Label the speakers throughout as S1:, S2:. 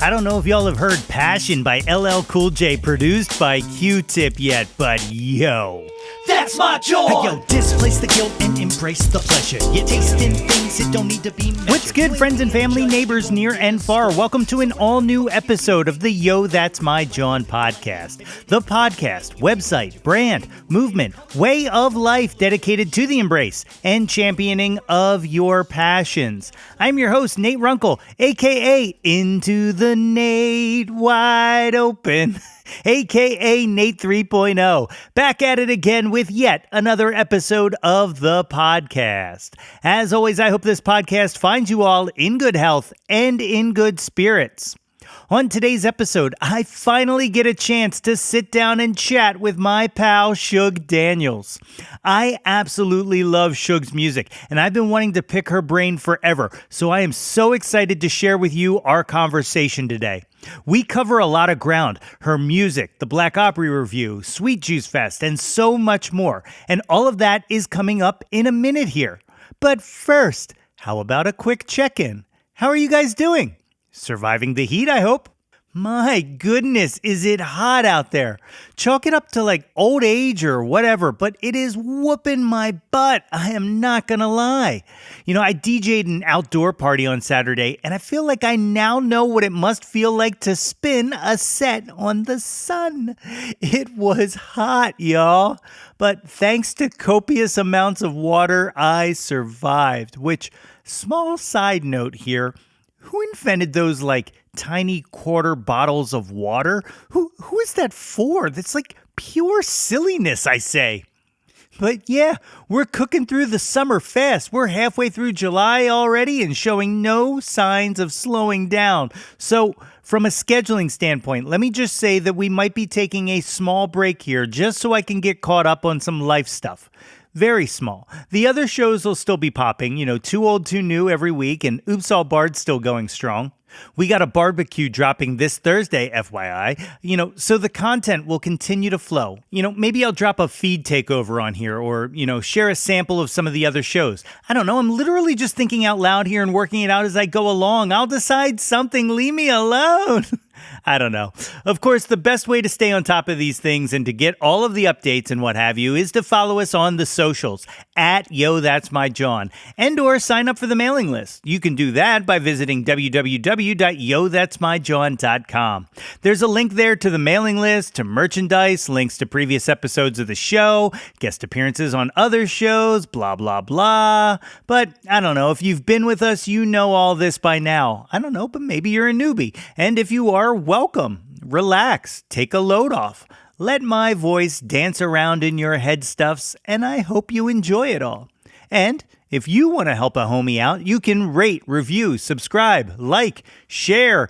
S1: I don't know if y'all have heard Passion by LL Cool J produced by Q-Tip yet, but yo.
S2: That's my Jawn!
S3: Hey yo, displace the guilt and embrace the pleasure. You're tasting things that don't need to be measured.
S1: What's good, friends and family, neighbors near and far? Welcome to an all-new episode of the Yo, That's My Jawn podcast. The podcast, website, brand, movement, way of life dedicated to the embrace and championing of your passions. I'm your host, Nate Runkle, a.k.a. Into the Nate Wide Open, a.k.a. Nate 3.0. Back at it again with yet another episode of the podcast. As always, I hope this podcast finds you all in good health and in good spirits. On today's episode, I finally get a chance to sit down and chat with my pal, Sug Daniels. I absolutely love Sug's music, and I've been wanting to pick her brain forever, so I am so excited to share with you our conversation today. We cover a lot of ground: her music, the Black Opry Review, Sweet Juice Fest, and so much more. And all of that is coming up in a minute here. But first, how about a quick check-in? How are you guys doing? Surviving the heat, I hope. My goodness, is it hot out there? Chalk it up to like old age or whatever, but it is whooping my butt. I am not gonna lie. You know, I DJ'd an outdoor party on Saturday, and I feel like I now know what it must feel like to spin a set on the sun. It was hot, y'all. But thanks to copious amounts of water, I survived. Which, small side note here, who invented those, like, tiny quarter bottles of water? Who is that for? That's like pure silliness, I say. But yeah, we're cooking through the summer fast. We're halfway through July already and showing no signs of slowing down. So from a scheduling standpoint, let me just say that we might be taking a small break here just so I can get caught up on some life stuff. Very small. The other shows will still be popping, you know, Too Old, Too New every week, and Oops All Barred's still going strong. We got a barbecue dropping this Thursday, FYI, you know, so the content will continue to flow. You know, maybe I'll drop a feed takeover on here or, you know, share a sample of some of the other shows. I don't know. I'm literally just thinking out loud here and working it out as I go along. I'll decide something. Leave me alone. I don't know. Of course, the best way to stay on top of these things and to get all of the updates and what have you is to follow us on the socials at Yo That's My Jawn and or sign up for the mailing list. You can do that by visiting www.yothat'smyjawn.com. There's a link there to the mailing list, to merchandise, links to previous episodes of the show, guest appearances on other shows, blah, blah, blah. But I don't know. If you've been with us, you know all this by now. I don't know, but maybe you're a newbie. And if you are, welcome. Relax. Take a load off. Let my voice dance around in your head stuffs, and I hope you enjoy it all. And if you want to help a homie out, you can rate, review, subscribe, like, share,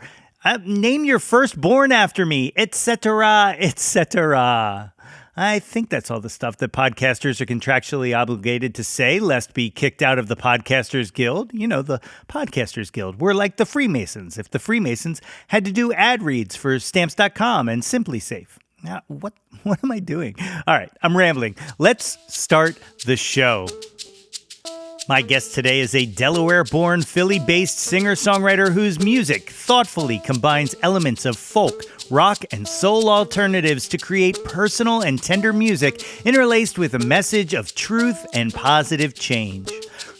S1: name your firstborn after me, etc., etc. I think that's all the stuff that podcasters are contractually obligated to say, lest be kicked out of the Podcasters Guild. You know, the Podcasters Guild. We're like the Freemasons, if the Freemasons had to do ad reads for Stamps.com and SimpliSafe. Now, what am I doing? All right, I'm rambling. Let's start the show. My guest today is a Delaware-born, Philly-based singer-songwriter whose music thoughtfully combines elements of folk, rock, and soul alternatives to create personal and tender music interlaced with a message of truth and positive change.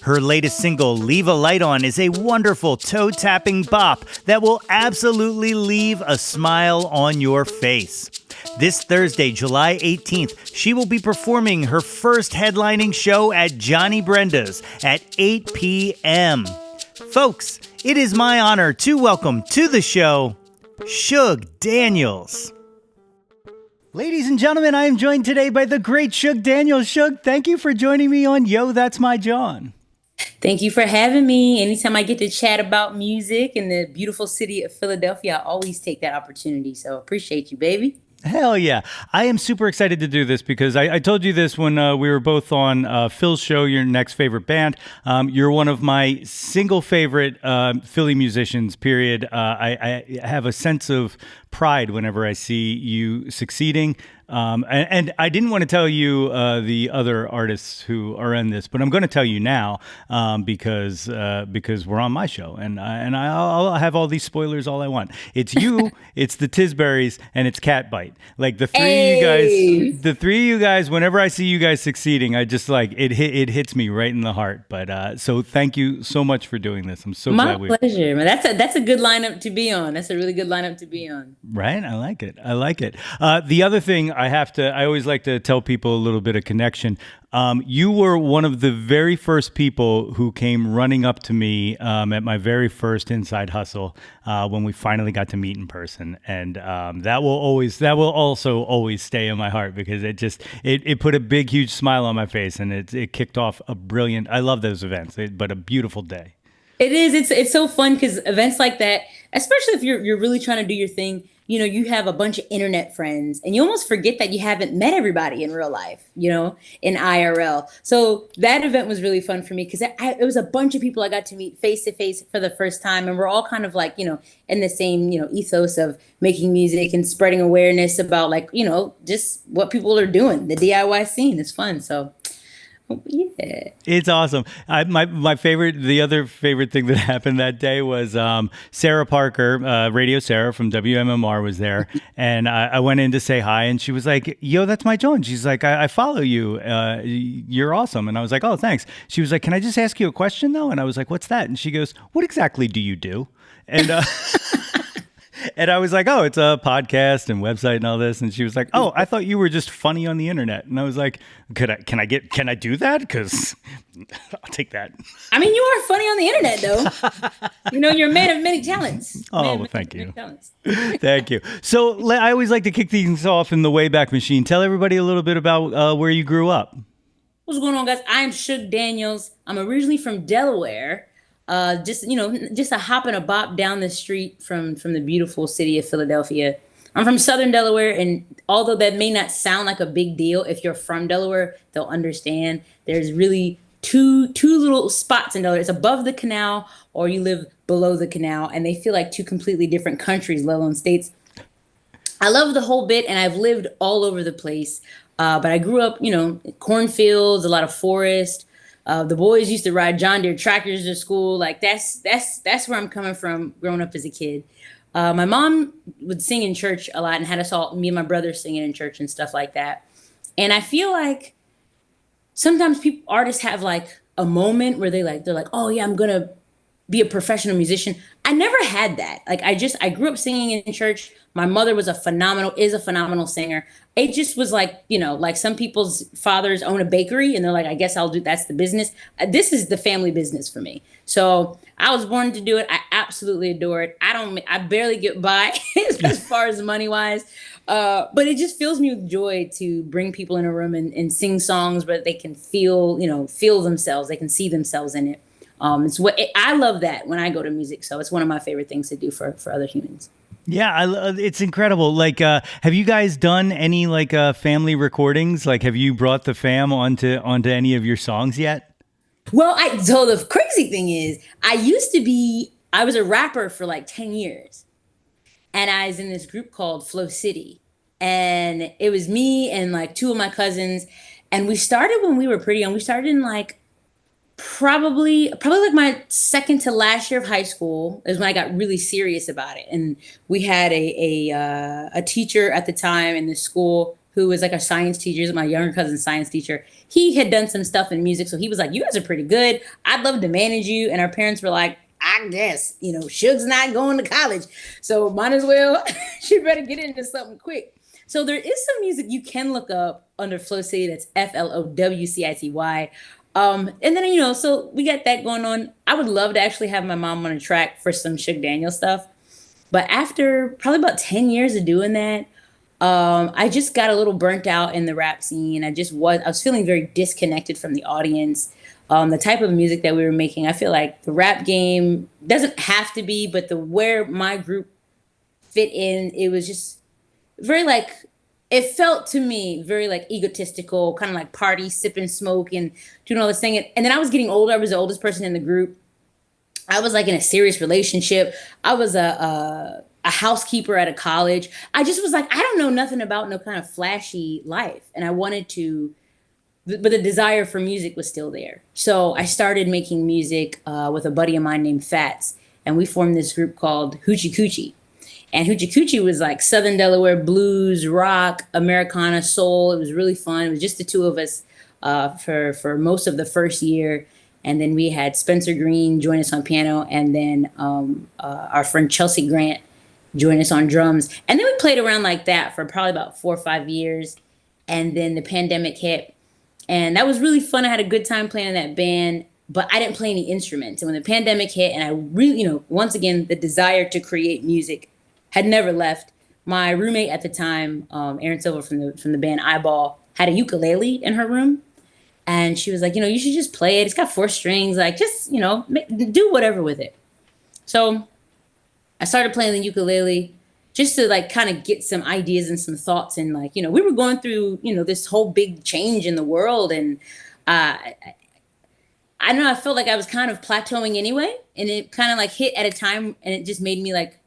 S1: Her latest single, Leave a Light On, is a wonderful toe-tapping bop that will absolutely leave a smile on your face. This Thursday, July 18th, she will be performing her first headlining show at Johnny Brenda's at 8 p.m. Folks, it is my honor to welcome to the show, Sug Daniels. Ladies and gentlemen, I am joined today by the great Sug Daniels. Sug, thank you for joining me on Yo, That's My Jawn.
S4: Thank you for having me. Anytime I get to chat about music in the beautiful city of Philadelphia, I always take that opportunity. So appreciate you, baby.
S1: Hell yeah. I am super excited to do this because I told you this when we were both on Phil's show, your next favorite band. You're one of my single favorite Philly musicians, period. I have a sense of pride whenever I see you succeeding. And I didn't want to tell you the other artists who are in this, but I'm going to tell you now because we're on my show, and I'll have all these spoilers all I want. It's you, it's the Tisberries, and it's Catbite. Like the three of you guys. Whenever I see you guys succeeding, I just like it hits me right in the heart. But so thank you so much for doing this. I'm so glad
S4: My pleasure, man. That's a good lineup to be on. That's a really good lineup to be on.
S1: Right, I like it. The other thing I always like to tell people a little bit of connection. You were one of the very first people who came running up to me at my very first Inside Hustle when we finally got to meet in person, and that will also always stay in my heart because it put a big, huge smile on my face, and it kicked off a brilliant. I love those events, but a beautiful day.
S4: It is. It's so fun because events like that, especially if you're really trying to do your thing, you have a bunch of internet friends and you almost forget that you haven't met everybody in real life, in IRL. So that event was really fun for me because it was a bunch of people I got to meet face to face for the first time. And we're all kind of like, in the same, ethos of making music and spreading awareness about like, just what people are doing. The DIY scene is fun. So yeah,
S1: it's awesome. The other favorite thing that happened that day was Sarah Parker, Radio Sarah from WMMR was there, and I went in to say hi, and she was like, "Yo, that's my Jawn." She's like, "I follow you. You're awesome." And I was like, "Oh, thanks." She was like, "Can I just ask you a question though?" And I was like, "What's that?" And she goes, "What exactly do you do?" And and I was like, "Oh, it's a podcast and website and all this." And she was like, "Oh, I thought you were just funny on the internet." And I was like, Can I do that? Because I'll take that."
S4: I mean, you are funny on the internet, though. You're a man of many talents.
S1: Well, thank you. Thank you. So I always like to kick things off in the Wayback Machine. Tell everybody a little bit about where you grew up.
S4: What's going on, guys? I am Sug Daniels. I'm originally from Delaware. Just a hop and a bop down the street from the beautiful city of Philadelphia. I'm from Southern Delaware, and although that may not sound like a big deal, if you're from Delaware, they'll understand. There's really two little spots in Delaware. It's above the canal, or you live below the canal, and they feel like two completely different countries, let alone states. I love the whole bit, and I've lived all over the place. But I grew up, cornfields, a lot of forest. The boys used to ride John Deere tractors to school. Like that's where I'm coming from growing up as a kid. My mom would sing in church a lot and had us all, me and my brother, singing in church and stuff like that. And I feel like sometimes artists have like a moment where they're like, "Oh yeah, I'm gonna be a professional musician." I never had that. Like I grew up singing in church. My mother is a phenomenal singer. It just was like, like some people's fathers own a bakery and they're like, "I guess that's the business." This is the family business for me. So I was born to do it. I absolutely adore it. I barely get by as far as money wise. But it just fills me with joy to bring people in a room and sing songs where they can feel themselves. They can see themselves in it. I love that when I go to music. So it's one of my favorite things to do for other humans.
S1: Yeah, it's incredible. Like, have you guys done any family recordings? Like, have you brought the fam onto any of your songs yet?
S4: Well, so the crazy thing is, I was a rapper for like 10 years, and I was in this group called Flow City, and it was me and like two of my cousins, and we started when we were pretty young. We started in like probably like my second to last year of high school is when I got really serious about it. And we had a teacher at the time in the school who was like a science teacher, my younger cousin's science teacher. He had done some stuff in music, so he was like, "You guys are pretty good. I'd love to manage you." And our parents were like, "I guess, Sug's not going to college, so might as well, she better get into something quick." So there is some music you can look up under Flow City. That's FLOWCITY. And then, so we got that going on. I would love to actually have my mom on a track for some Sug Daniels stuff. But after probably about 10 years of doing that, I just got a little burnt out in the rap scene. I was feeling very disconnected from the audience. The type of music that we were making, I feel like the rap game doesn't have to be, but where my group fit in, it was just very it felt to me very egotistical, kind of like party, sipping smoke and doing all this thing. And then I was getting older. I was the oldest person in the group. I was in a serious relationship. I was a housekeeper at a college. I just was like, I don't know nothing about no kind of flashy life. And I wanted to, but the desire for music was still there. So I started making music with a buddy of mine named Fats. And we formed this group called Hoochie Coochie. And Hoochie Coochie was like Southern Delaware blues, rock, Americana, soul. It was really fun. It was just the two of us for most of the first year. And then we had Spencer Green join us on piano, and then our friend Chelsea Grant join us on drums. And then we played around like that for probably about 4 or 5 years. And then the pandemic hit. And that was really fun. I had a good time playing in that band, but I didn't play any instruments. And when the pandemic hit, and I really, once again, the desire to create music had never left. My roommate at the time, Erin Silva from the band Eyeball, had a ukulele in her room. And she was like, you should just play it. It's got 4 strings. Like, just, do whatever with it. So I started playing the ukulele just to like kind of get some ideas and some thoughts. And like, we were going through, this whole big change in the world. And I know I felt like I was kind of plateauing anyway. And it kind of like hit at a time, and it just made me like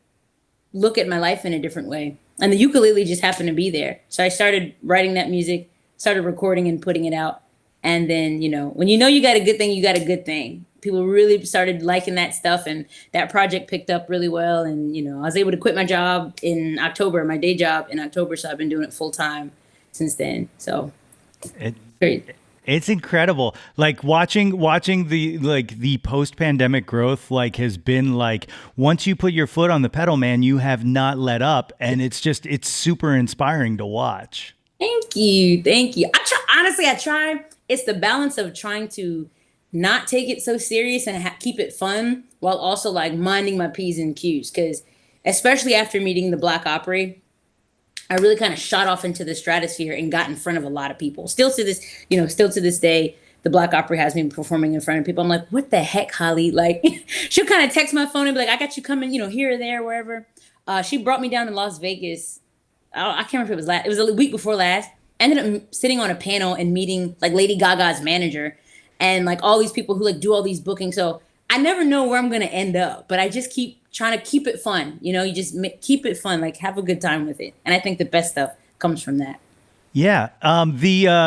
S4: look at my life in a different way. And the ukulele just happened to be there. So I started writing that music, started recording and putting it out. And then, when you got a good thing, you got a good thing. People really started liking that stuff, and that project picked up really well. And, I was able to quit my job in October, my day job in October. So I've been doing it full time since then. So great.
S1: It's incredible. Like watching the post-pandemic growth has been like, once you put your foot on the pedal, man, you have not let up. And it's super inspiring to watch.
S4: Thank you. Honestly, I try. It's the balance of trying to not take it so serious and keep it fun while also like minding my P's and Q's. Because especially after meeting the Black Opry, I really kind of shot off into the stratosphere and got in front of a lot of people. Still to this day, the Black Opry has me performing in front of people. I'm like, what the heck, Holly? Like, she'll kind of text my phone and be like, I got you coming, here or there, wherever. She brought me down to Las Vegas. I can't remember if it was last. It was a week before last. Ended up sitting on a panel and meeting like Lady Gaga's manager and like all these people who like do all these bookings. So I never know where I'm going to end up, but I just keep trying to keep it fun. You just keep it fun, like have a good time with it. And I think the best stuff comes from that.
S1: Yeah. I'm going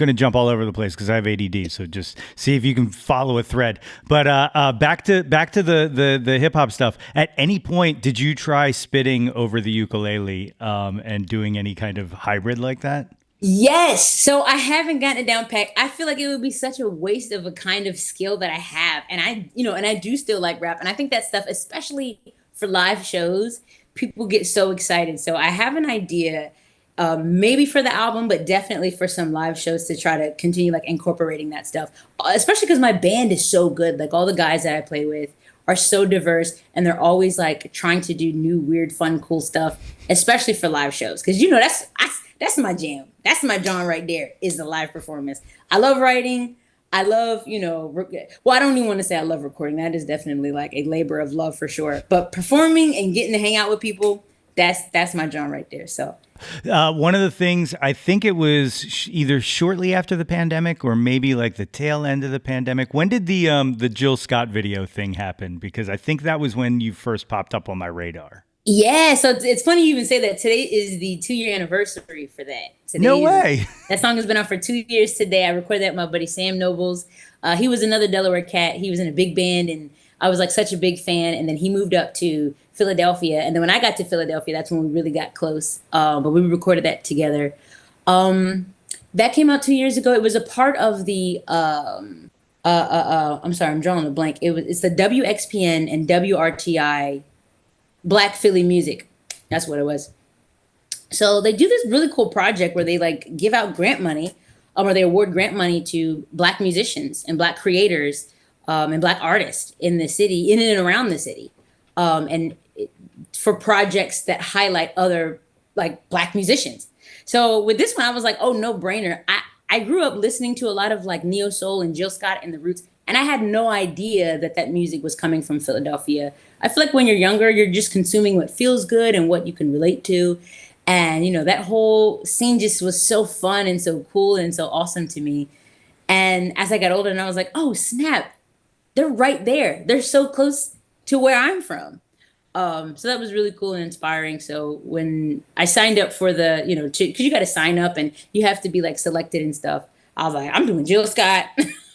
S1: to jump all over the place because I have ADD. So just see if you can follow a thread. But back to the hip hop stuff. At any point, did you try spitting over the ukulele and doing any kind of hybrid like that?
S4: Yes. So I haven't gotten it down pat. I feel like it would be such a waste of a kind of skill that I have. And I do still like rap. And I think that stuff, especially for live shows, people get so excited. So I have an idea, maybe for the album, but definitely for some live shows to try to continue like incorporating that stuff, especially because my band is so good. Like all the guys that I play with are so diverse, and they're always like trying to do new, weird, fun, cool stuff, especially for live shows. Because that's my jam. That's my genre right there, is the live performance. I love writing. I love, I don't even want to say I love recording. That is definitely like a labor of love for sure. But performing and getting to hang out with people, that's my genre right there. So
S1: one of the things, I think it was either shortly after the pandemic or maybe like the tail end of the pandemic. When did the Jill Scott video thing happen? Because I think that was when you first popped up on my radar.
S4: Yeah, so it's funny you even say that. Today is the 2-year anniversary for that.
S1: No way.
S4: That song has been out for 2 years today. I recorded that with my buddy Sam Nobles. He was another Delaware cat. He was in a big band, and I was like such a big fan. And then he moved up to Philadelphia. And then when I got to Philadelphia, that's when we really got close. But we recorded that together. That came out 2 years ago. It was a part of the I'm sorry, I'm drawing a blank. It's the WXPN and WRTI Black Philly Music. That's what it was. So they do this really cool project where they like give out grant money, or they award grant money to Black musicians and Black creators and Black artists in the city, in and around the city, for projects that highlight other like Black musicians. So with this one, I was like, oh, no brainer. I grew up listening to a lot of like neo soul and Jill Scott and the Roots, and I had no idea that music was coming from Philadelphia. I feel like when you're younger, you're just consuming what feels good and what you can relate to. And, that whole scene just was so fun and so cool and so awesome to me. And as I got older, I was like, oh, snap, they're right there. They're so close to where I'm from. So that was really cool and inspiring. So when I signed up for the, because you got to sign up and you have to be like selected and stuff. I was like, I'm doing Jill Scott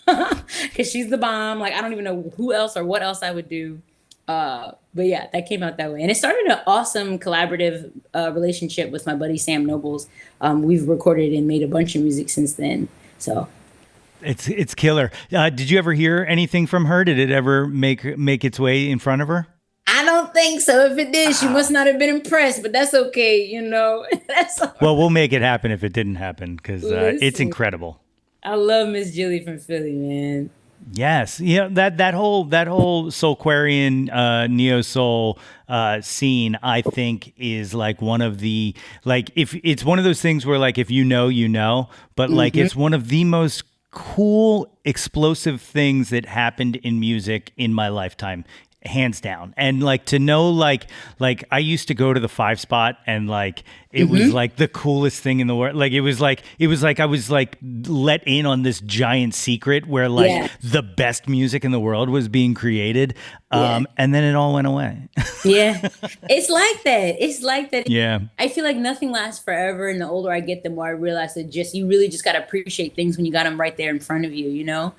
S4: because she's the bomb. Like I don't even know who else or what else I would do. But yeah, that came out that way, and it started an awesome collaborative relationship with my buddy Sam Nobles. We've recorded and made a bunch of music since then. So
S1: It's killer. Did you ever hear anything from her? Did it ever make its way in front of her?
S4: I don't think so. If it did, she must not have been impressed, but that's okay, That's
S1: Well, we'll make it happen if it didn't happen because it's
S4: Listen.
S1: incredible.
S4: I love Miss Jilly from Philly, man.
S1: Yes, that whole Soulquarian neo soul scene, I think, is like one of the if it's one of those things where like if you know, you know, but like it's one of the most cool explosive things that happened in music in my lifetime, hands down. And like to know like I used to go to the 5 Spot and like it was like the coolest thing in the world. Like it was like I was like let in on this giant secret where like the best music in the world was being created. And then it all went away.
S4: Yeah. It's like that. It's like that.
S1: Yeah.
S4: I feel like nothing lasts forever. And the older I get, the more I realize that you really just got to appreciate things when you got them right there in front of you,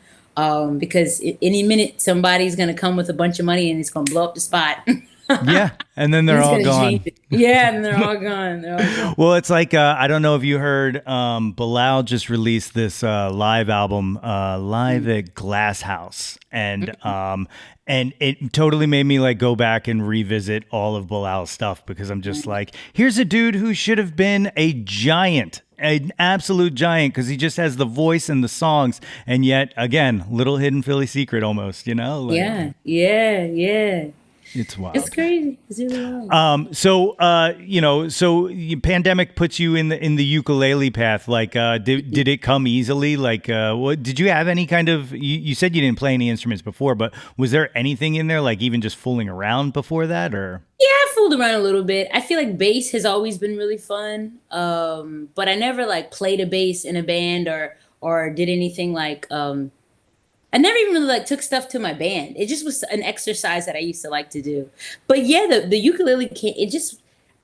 S4: because any minute somebody's going to come with a bunch of money and it's going to blow up the spot.
S1: Yeah. And then they're all gone.
S4: Yeah. And they're all gone. They're all gone.
S1: Well, it's like, I don't know if you heard, Bilal just released this live album, live at Glass House. And it totally made me like go back and revisit all of Bilal's stuff because I'm just like, here's a dude who should have been a giant, an absolute giant, because he just has the voice and the songs. And yet, again, little hidden Philly secret almost, Like,
S4: Yeah.
S1: it's wild.
S4: It's crazy. It's really wild.
S1: So pandemic puts you in the ukulele path. Like, did it come easily? Like, what did you have any kind of? You said you didn't play any instruments before, but was there anything in there, like even just fooling around before that, or?
S4: Yeah, I fooled around a little bit. I feel like bass has always been really fun. But I never like played a bass in a band or did anything like I never even really like took stuff to my band. It just was an exercise that I used to like to do. But yeah, the ukulele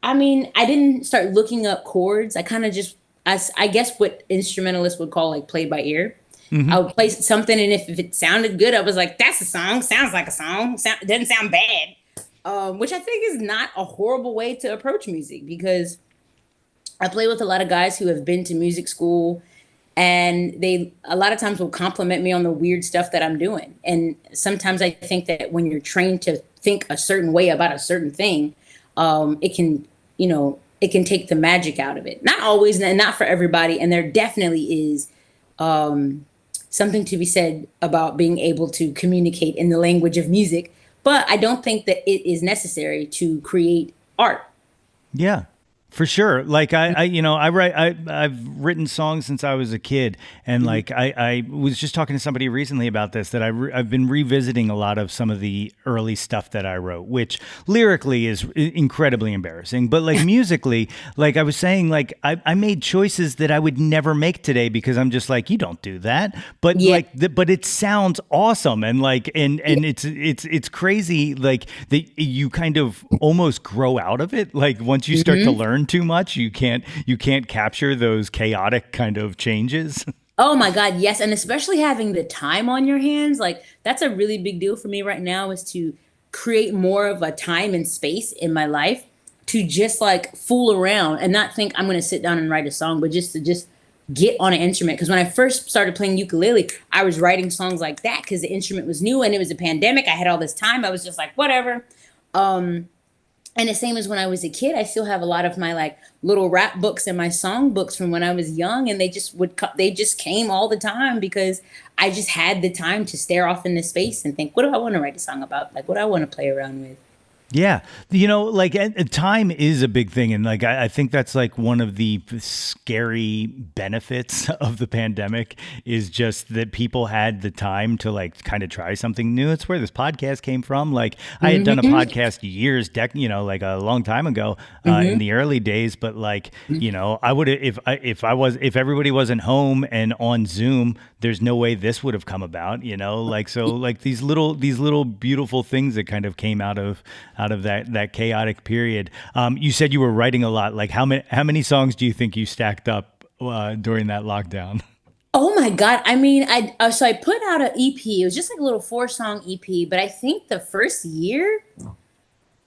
S4: I didn't start looking up chords. I kind of just I guess what instrumentalists would call like play by ear. I would play something and if it sounded good, I was like, that's a song, sounds like a song, doesn't sound bad. Which I think is not a horrible way to approach music because I play with a lot of guys who have been to music school and they a lot of times will compliment me on the weird stuff that I'm doing. And sometimes I think that when you're trained to think a certain way about a certain thing, it can take the magic out of it. Not always and not for everybody. And there definitely is something to be said about being able to communicate in the language of music. But I don't think that it is necessary to create art.
S1: Yeah. For sure. Like I've written songs since I was a kid. And like, I was just talking to somebody recently about this, that I've been revisiting a lot of some of the early stuff that I wrote, which lyrically is incredibly embarrassing. But like musically, like I was saying, like I made choices that I would never make today because I'm just like, you don't do that. But but it sounds awesome. And like, and it's crazy. Like that you kind of almost grow out of it. Like once you start to learn too much, you can't capture those chaotic kind of changes.
S4: Oh my God, yes. And especially having the time on your hands, like that's a really big deal for me right now is to create more of a time and space in my life to just like fool around and not think I'm going to sit down and write a song, but just to get on an instrument. Because when I first started playing ukulele, I was writing songs like that because the instrument was new and it was a pandemic. I had all this time. I was just like, whatever. And the same as when I was a kid, I still have a lot of my like little rap books and my song books from when I was young. And they just came all the time because I just had the time to stare off into space and think, what do I want to write a song about? Like, what do I want to play around with?
S1: Yeah. Like time is a big thing. And like, I think that's like one of the scary benefits of the pandemic is just that people had the time to like kind of try something new. It's where this podcast came from. Like I had done a podcast years, like a long time ago in the early days. But like, I would, if everybody wasn't home and on Zoom, there's no way this would have come about, like, so like these little beautiful things that kind of came out of out of that chaotic period. You said you were writing a lot. Like how many songs do you think you stacked up during that lockdown?
S4: Oh my God. I mean, I put out an EP. It was just like a little 4-song EP, but I think the first year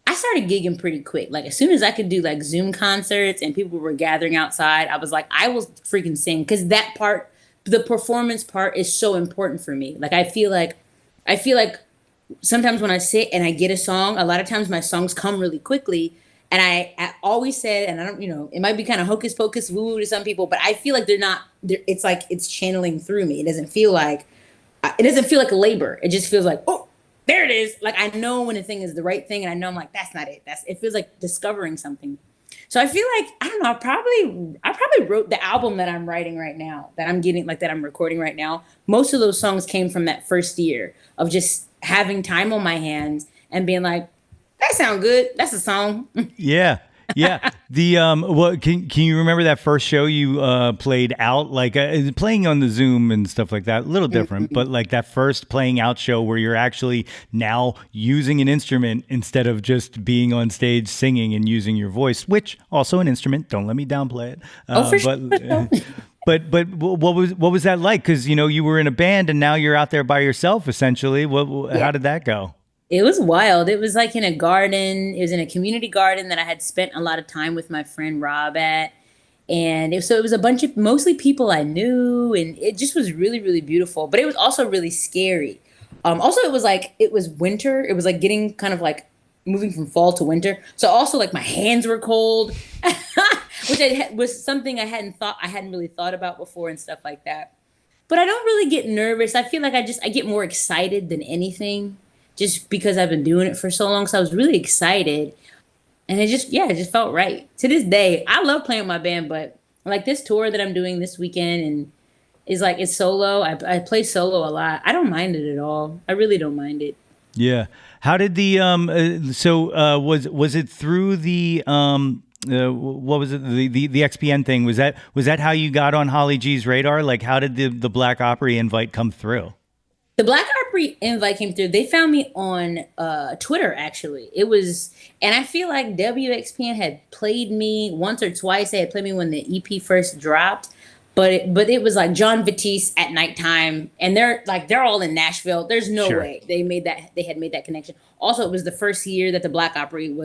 S4: I started gigging pretty quick. Like as soon as I could do like Zoom concerts and people were gathering outside, I was like, I will freaking sing because that part, the performance part, is so important for me. Like I feel like sometimes when I sit and I get a song, a lot of times my songs come really quickly. And I always said, and I don't, it might be kind of hocus pocus woo woo to some people, but I feel like they're not. It's like it's channeling through me. It doesn't feel like labor. It just feels like, oh, there it is. Like I know when a thing is the right thing, and I know I'm like, that's not it. It feels like discovering something. So I feel like I don't know. I probably wrote the album that I'm writing right now, that I'm recording right now. Most of those songs came from that first year of just having time on my hands and being like, that sounds good. That's a song.
S1: Yeah. Yeah. What can you remember that first show you played out, like playing on the Zoom and stuff like that? A little different, but like that first playing out show where you're actually now using an instrument instead of just being on stage singing and using your voice, which also an instrument. Don't let me downplay it.
S4: For sure.
S1: But what was that like? Because you were in a band and now you're out there by yourself essentially. How did that go?
S4: It was wild. It was like in a garden. It was in a community garden that I had spent a lot of time with my friend Rob at. And so it was a bunch of mostly people I knew. And it just was really, really beautiful. But it was also really scary. Also, it was winter. It was like getting kind of like moving from fall to winter. So also like my hands were cold, which was something I hadn't really thought about before and stuff like that. But I don't really get nervous. I feel like I get more excited than anything, just because I've been doing it for so long. So I was really excited. And it just felt right. To this day, I love playing with my band, but like this tour that I'm doing this weekend and it's solo. I play solo a lot. I don't mind it at all. I really don't mind it.
S1: Yeah. How did was it through the what was it, the XPN thing? Was that how you got on Holly G's radar? Like how did the Black Opry invite come through?
S4: The Black Opry invite came through. They found me on Twitter, actually. And I feel like WXPN had played me once or twice. They had played me when the EP first dropped, but it was like John Batiste at nighttime, and they're all in Nashville. There's no way they had made that connection. Also, it was the first year that the Black Opry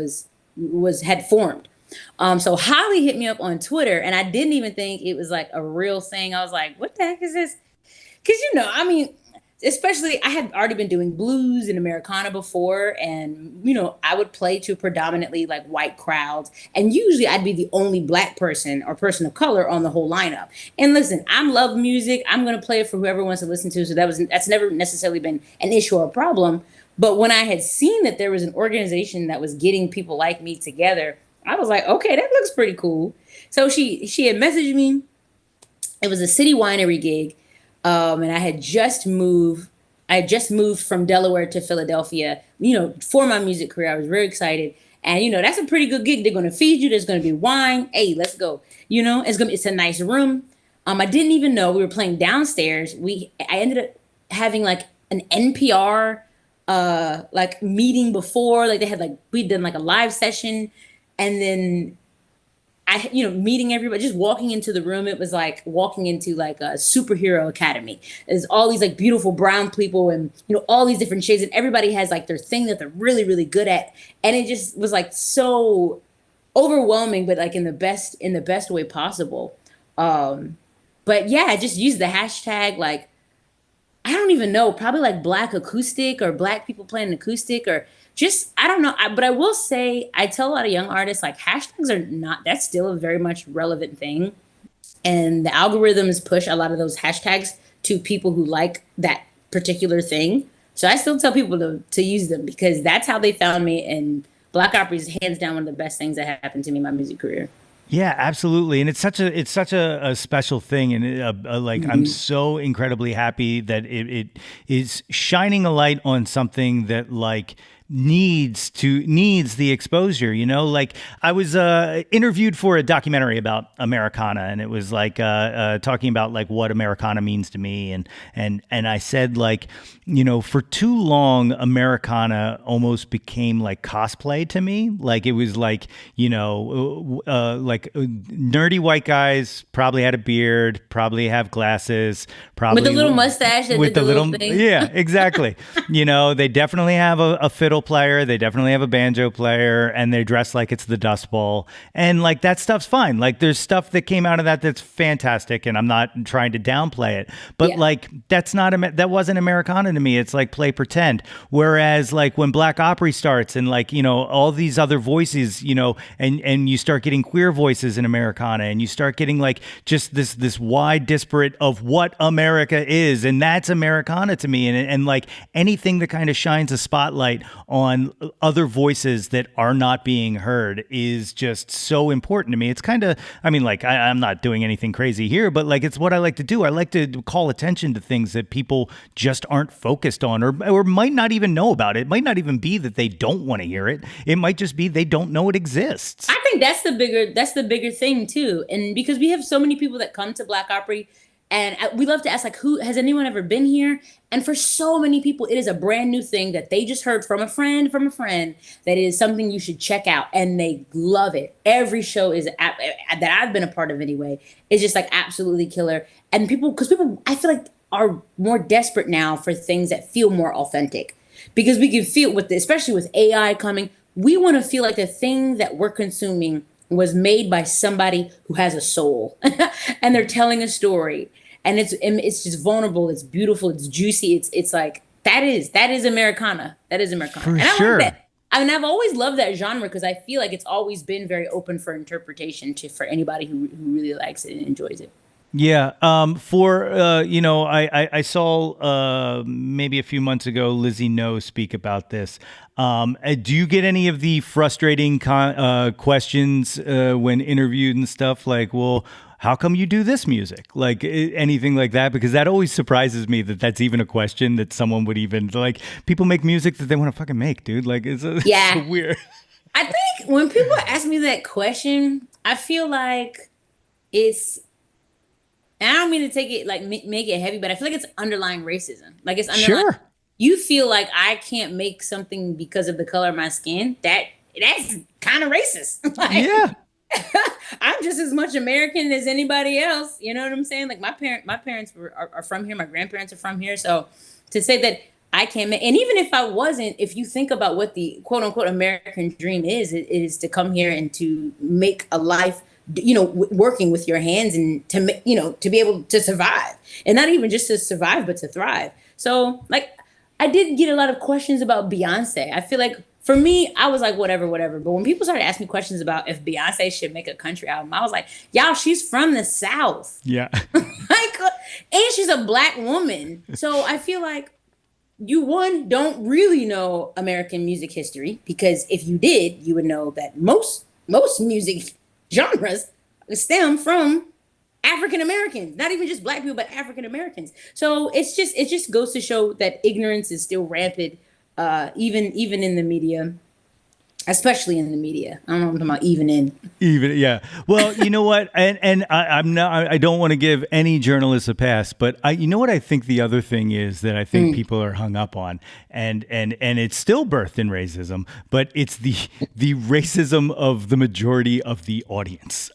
S4: had formed. So Holly hit me up on Twitter, and I didn't even think it was like a real thing. I was like, what the heck is this? Because especially I had already been doing blues and Americana before, and I would play to predominantly like white crowds, and usually I'd be the only Black person or person of color on the whole lineup. And listen, I love music. I'm gonna play it for whoever wants to listen to. So that's never necessarily been an issue or a problem. But when I had seen that there was an organization that was getting people like me together, I was like, okay, that looks pretty cool. So she had messaged me. It was a city winery gig. And I had just moved from Delaware to Philadelphia, for my music career. I was very excited. And, that's a pretty good gig. They're going to feed you. There's going to be wine. Hey, let's go. It's a nice room. I didn't even know we were playing downstairs. I ended up having like an NPR, like meeting before, like we'd done like a live session, and then meeting everybody, just walking into the room, it was like walking into like a superhero academy. There's all these like beautiful brown people and, all these different shades, and everybody has like their thing that they're really, really good at. And it just was like so overwhelming, but like in the best way possible. But yeah, I just used the hashtag, like, I don't even know, probably like Black acoustic or Black people playing acoustic or just, I don't know. But I will say, I tell a lot of young artists, like, hashtags that's still a very much relevant thing. And the algorithms push a lot of those hashtags to people who like that particular thing. So I still tell people to use them because that's how they found me. And Black Opry is hands down one of the best things that happened to me in my music career.
S1: Yeah, absolutely. And it's such a special thing. And I'm so incredibly happy that it is shining a light on something that like needs the exposure, like I was interviewed for a documentary about Americana, and it was like talking about like what Americana means to me, and I said, like, for too long Americana almost became like cosplay to me. Like it was like, like nerdy white guys, probably had a beard, probably have glasses, probably
S4: with the little mustache that
S1: with
S4: did the little thing.
S1: yeah, exactly. They definitely have a fiddle player, they definitely have a banjo player, and they dress like it's the Dust Bowl, and like that stuff's fine. Like there's stuff that came out of that that's fantastic, and I'm not trying to downplay it, but
S4: Yeah.
S1: like that wasn't Americana to me. It's like play pretend. Whereas like when Black Opry starts, and like all these other voices, and you start getting queer voices in Americana, and you start getting like just this wide disparate of what America is, and that's Americana to me. And like anything that kind of shines a spotlight on other voices that are not being heard is just so important to me. It's kind of, I mean, like I'm not doing anything crazy here, but like it's what I like to do. I like to call attention to things that people just aren't focused on, or might not even know about. It might not even be that they don't want to hear it. It might just be they don't know it exists.
S4: I think that's the bigger thing too. And because we have so many people that come to Black Opry, and we love to ask, like, who has anyone ever been here? And for so many people, it is a brand new thing that they just heard from a friend that is something you should check out, and they love it. Every show is that I've been a part of anyway, is just like absolutely killer. And because people, I feel like, are more desperate now for things that feel more authentic, because we can feel especially with AI coming, we want to feel like the thing that we're consuming was made by somebody who has a soul and they're telling a story, and it's just vulnerable, it's beautiful, it's juicy, it's like that is Americana. That is Americana.
S1: For
S4: and I
S1: sure.
S4: like that. I mean, I've always loved that genre because I feel like it's always been very open for interpretation for anybody who really likes it and enjoys it.
S1: Yeah. I saw maybe a few months ago Lizzie No speak about this. Do you get any of the frustrating questions when interviewed and stuff, like, well, how come you do this music? Like anything like that? Because that always surprises me that that's even a question that someone would even, like, people make music that they want to fucking make, dude. Like it's so weird.
S4: I think when people ask me that question, I feel like it's, and I don't mean to take it like make it heavy, but I feel like it's underlying racism. Like it's underlying.
S1: Sure.
S4: You feel like I can't make something because of the color of my skin. That's kind of racist. Like,
S1: Yeah.
S4: I'm just as much American as anybody else. You know what I'm saying? Like my parents are from here. My grandparents are from here. So to say that I can't make, and even if I wasn't, if you think about what the quote unquote American dream is, it is to come here and to make a life, working with your hands, and to make, to be able to survive, and not even just to survive, but to thrive. So like, I did get a lot of questions about Beyonce. I feel like for me, I was like, whatever. But when people started asking me questions about if Beyonce should make a country album, I was like, y'all, she's from the South.
S1: Yeah.
S4: Like, and she's a Black woman. So I feel like you, don't really know American music history, because if you did, you would know that most music genres stem from African Americans, not even just Black people, but African Americans. So it just goes to show that ignorance is still rampant, even in the media, especially in the media. I don't know what I'm talking about,
S1: Even, yeah. Well, you know what? And I don't want to give any journalists a pass, but you know what I think the other thing is that I think people are hung up on, and it's still birthed in racism, but it's the racism of the majority of the audience,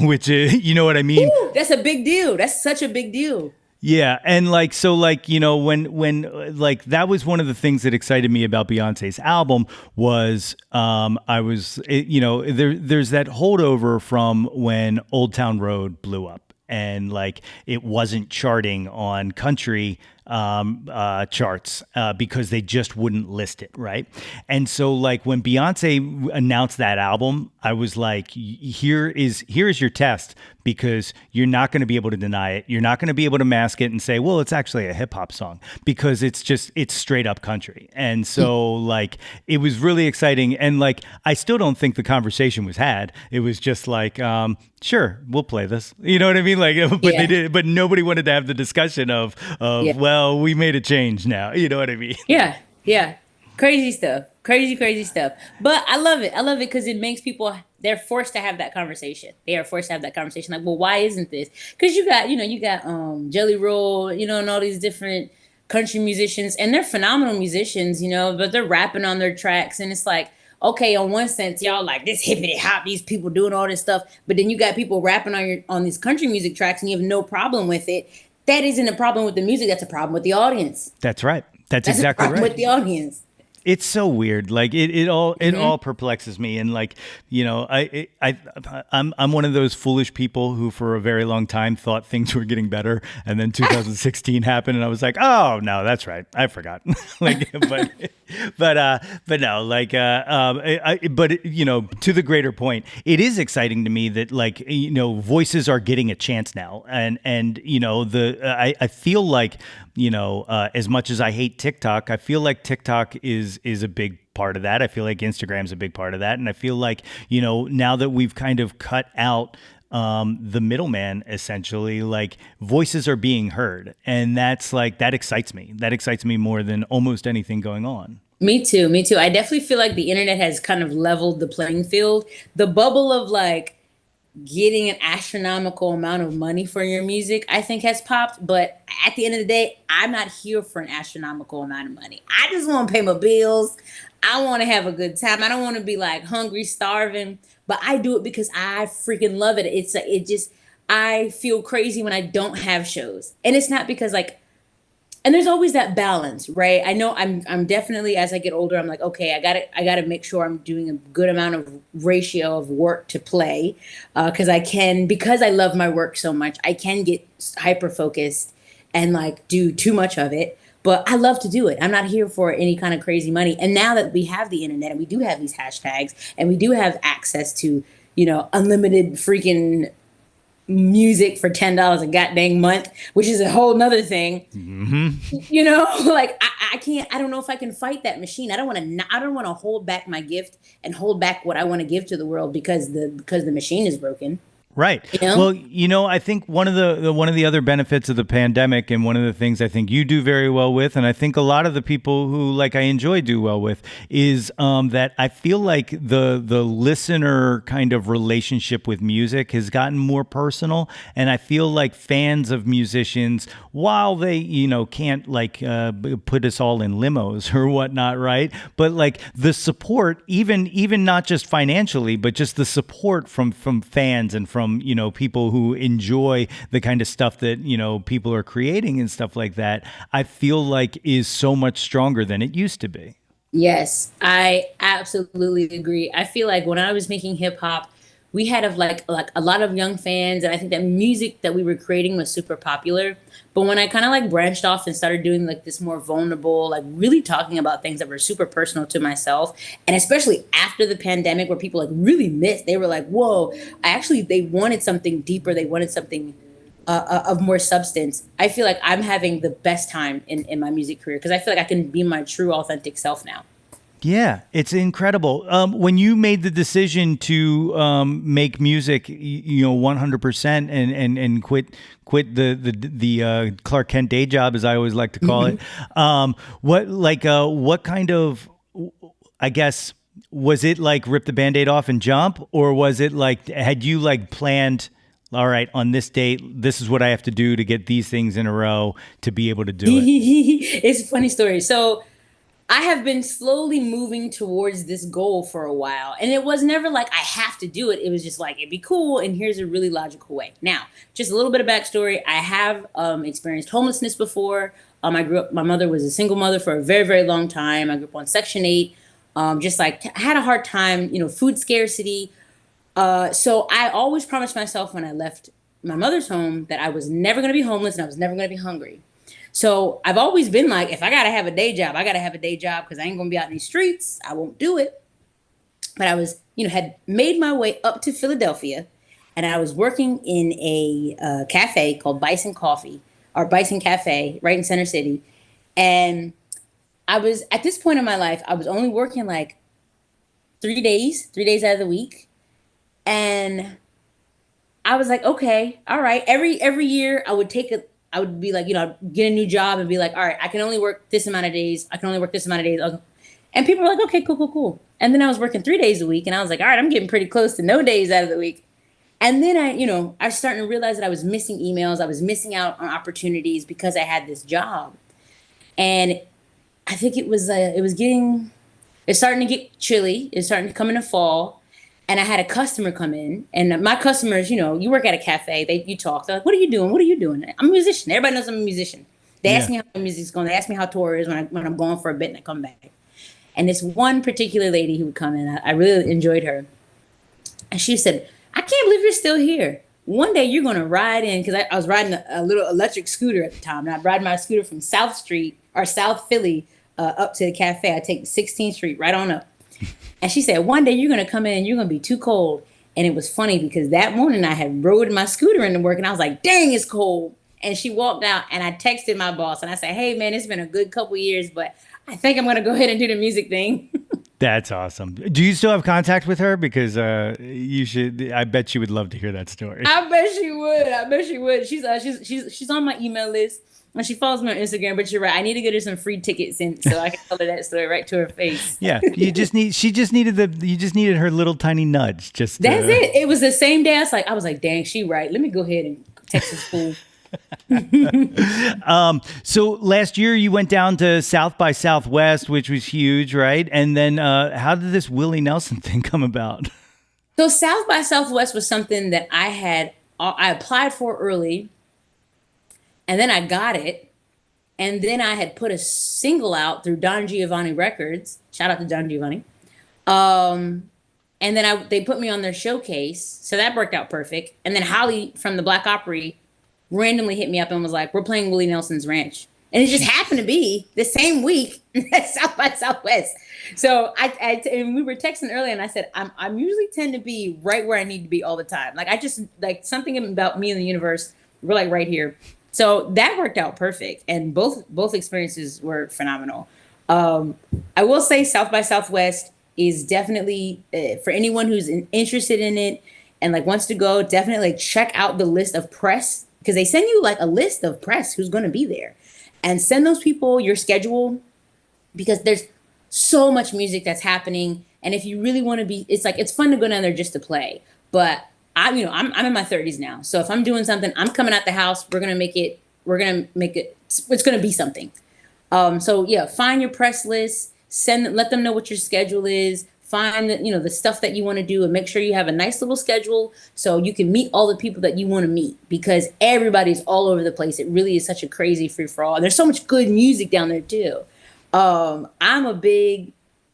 S1: which is, you know what I mean?
S4: Ooh, that's a big deal. That's such a big deal.
S1: Yeah, and like, so like, when like, that was one of the things that excited me about Beyonce's album was there's that holdover from when Old Town Road blew up, and like it wasn't charting on country charts because they just wouldn't list it, right? And so like when Beyonce announced that album, I was like, here is your test, because you're not going to be able to deny it. You're not going to be able to mask it and say, well, it's actually a hip hop song, because it's straight up country. And so like, it was really exciting. And like, I still don't think the conversation was had. It was just like, sure, we'll play this. You know what I mean? Like, but they did, but nobody wanted to have the discussion of well, we made a change now. You know what I mean?
S4: Yeah. Because Crazy stuff. Crazy, crazy stuff. But I love it. I love it because it makes people, they're forced to have that conversation. They are forced to have that conversation. Like, well, why isn't this? Because you got Jelly Roll, and all these different country musicians, and they're phenomenal musicians, but they're rapping on their tracks, and it's like, okay, on one sense, y'all like this hippity hop, these people doing all this stuff, but then you got people rapping on these country music tracks, and you have no problem with it. That isn't a problem with the music. That's a problem with the audience.
S1: That's right. That's
S4: That's a
S1: exactly
S4: problem
S1: right.
S4: with the audience.
S1: It's so weird. Like it all perplexes me. And like, I'm one of those foolish people who for a very long time thought things were getting better. And then 2016 happened and I was like, oh no, that's right. I forgot. Like, but no, like, to the greater point, it is exciting to me that like, voices are getting a chance now. I feel like, as much as I hate TikTok, I feel like TikTok is a big part of that. I feel like Instagram's a big part of that. And I feel like, now that we've kind of cut out the middleman, essentially, like voices are being heard. And that's like, that excites me. That excites me more than almost anything going on.
S4: Me too. Me too. I definitely feel like the internet has kind of leveled the playing field. The bubble of like getting an astronomical amount of money for your music, I think has popped. But at the end of the day, I'm not here for an astronomical amount of money. I just want to pay my bills. I want to have a good time. I don't want to be like hungry, starving, but I do it because I freaking love it. I feel crazy when I don't have shows. And it's not because like, and there's always that balance, right? I know I'm definitely, as I get older, I'm like, okay, I gotta make sure I'm doing a good amount of ratio of work to play, because I love my work so much, I can get hyper focused and like do too much of it. But I love to do it. I'm not here for any kind of crazy money. And now that we have the internet and we do have these hashtags and we do have access to, unlimited freaking music for $10 a goddamn month, which is a whole nother thing. Like I don't know if I can fight that machine. I don't want to hold back my gift and hold back what I want to give to the world because the machine is broken.
S1: Right. Well, I think one of the other benefits of the pandemic, and one of the things I think you do very well with, and I think a lot of the people who like I enjoy do well with, is that I feel like the listener kind of relationship with music has gotten more personal, and I feel like fans of musicians, while they can't like put us all in limos or whatnot, right? But like the support, even not just financially, but just the support from fans and from people who enjoy the kind of stuff that people are creating and stuff like that, I feel like is so much stronger than it used to be.
S4: Yes, I absolutely agree. I feel like when I was making hip hop, we had like a lot of young fans, and I think that music that we were creating was super popular. But when I kind of like branched off and started doing like this more vulnerable, like really talking about things that were super personal to myself, and especially after the pandemic, where people like really missed, they were like, "Whoa!" They wanted something deeper. They wanted something of more substance. I feel like I'm having the best time in my music career because I feel like I can be my true, authentic self now.
S1: Yeah, it's incredible. When you made the decision to make music, 100% and quit the Clark Kent day job, as I always like to call it. What kind of, I guess, was it like rip the Band-Aid off and jump, or was it like had you like planned? All right, on this date, this is what I have to do to get these things in a row to be able to do it.
S4: It's a funny story. So I have been slowly moving towards this goal for a while. And it was never like I have to do it. It was just like it'd be cool. And here's a really logical way. Now, just a little bit of backstory. I have experienced homelessness before. My mother was a single mother for a very, very long time. I grew up on Section 8. Just like had a hard time, food scarcity. So I always promised myself when I left my mother's home that I was never going to be homeless and I was never going to be hungry. So I've always been like, if I got to have a day job, I got to have a day job because I ain't going to be out in these streets. I won't do it. But I was, had made my way up to Philadelphia, and I was working in a cafe called Bison Coffee or Bison Cafe right in Center City. And I was, at this point in my life, I was only working like 3 days out of the week. And I was like, okay, all right. Every year I would be like, I'd get a new job and be like, all right, I can only work this amount of days. I can only work this amount of days. And people were like, okay, cool, cool, cool. And then I was working 3 days a week, and I was like, all right, I'm getting pretty close to no days out of the week. And then I was starting to realize that I was missing emails. I was missing out on opportunities because I had this job. And I think it's starting to get chilly. It's starting to come into fall. And I had a customer come in, and my customers, you work at a cafe, you talk. They're like, what are you doing? What are you doing? I'm a musician. Everybody knows I'm a musician. They ask me how my music's going. They ask me how tour is when I'm going for a bit and I come back. And this one particular lady who would come in, I really enjoyed her. And she said, I can't believe you're still here. One day you're going to ride in, because I was riding a little electric scooter at the time. And I'd ride my scooter from South Philly up to the cafe. I take 16th Street right on up. And she said, one day you're going to come in and you're going to be too cold. And it was funny because that morning I had rode my scooter into work and I was like, dang, it's cold. And she walked out, and I texted my boss and I said, hey, man, it's been a good couple years, but I think I'm going to go ahead and do the music thing.
S1: That's awesome. Do you still have contact with her? Because you should. I bet she would love to hear that story.
S4: I bet she would. She's on my email list. And she follows me on Instagram, but you're right. I need to get her some free tickets so I can tell her that story right to her face.
S1: Yeah, you just needed her little tiny nudge. That's
S4: it. It was the same day. I was like, dang, she right. Let me go ahead and text the school.
S1: So last year you went down to South by Southwest, which was huge, right? And then how did this Willie Nelson thing come about?
S4: So South by Southwest was something that I applied for early, and then I got it, and then I had put a single out through Don Giovanni Records. Shout out to Don Giovanni. And then they put me on their showcase, so that worked out perfect. And then Holly from the Black Opry randomly hit me up and was like, we're playing Willie Nelson's Ranch. And it just happened to be the same week at South by Southwest. So and we were texting earlier, and I said, I'm usually tend to be right where I need to be all the time. Like, I just, like, something about me and the universe, we're like right here. So that worked out perfect. And both experiences were phenomenal. I will say South by Southwest is definitely, for anyone who's interested in it and like wants to go, definitely check out the list of press, because they send you like a list of press who's going to be there, and send those people your schedule, because there's so much music that's happening. And if you really want to be, it's fun to go down there just to play. But I'm in my 30s now. So if I'm doing something, I'm coming out the house, it's going to be something. So yeah, find your press list, let them know what your schedule is. Find the stuff that you want to do, and make sure you have a nice little schedule so you can meet all the people that you want to meet, because everybody's all over the place. It really is such a crazy free for all. There's so much good music down there too. I'm a big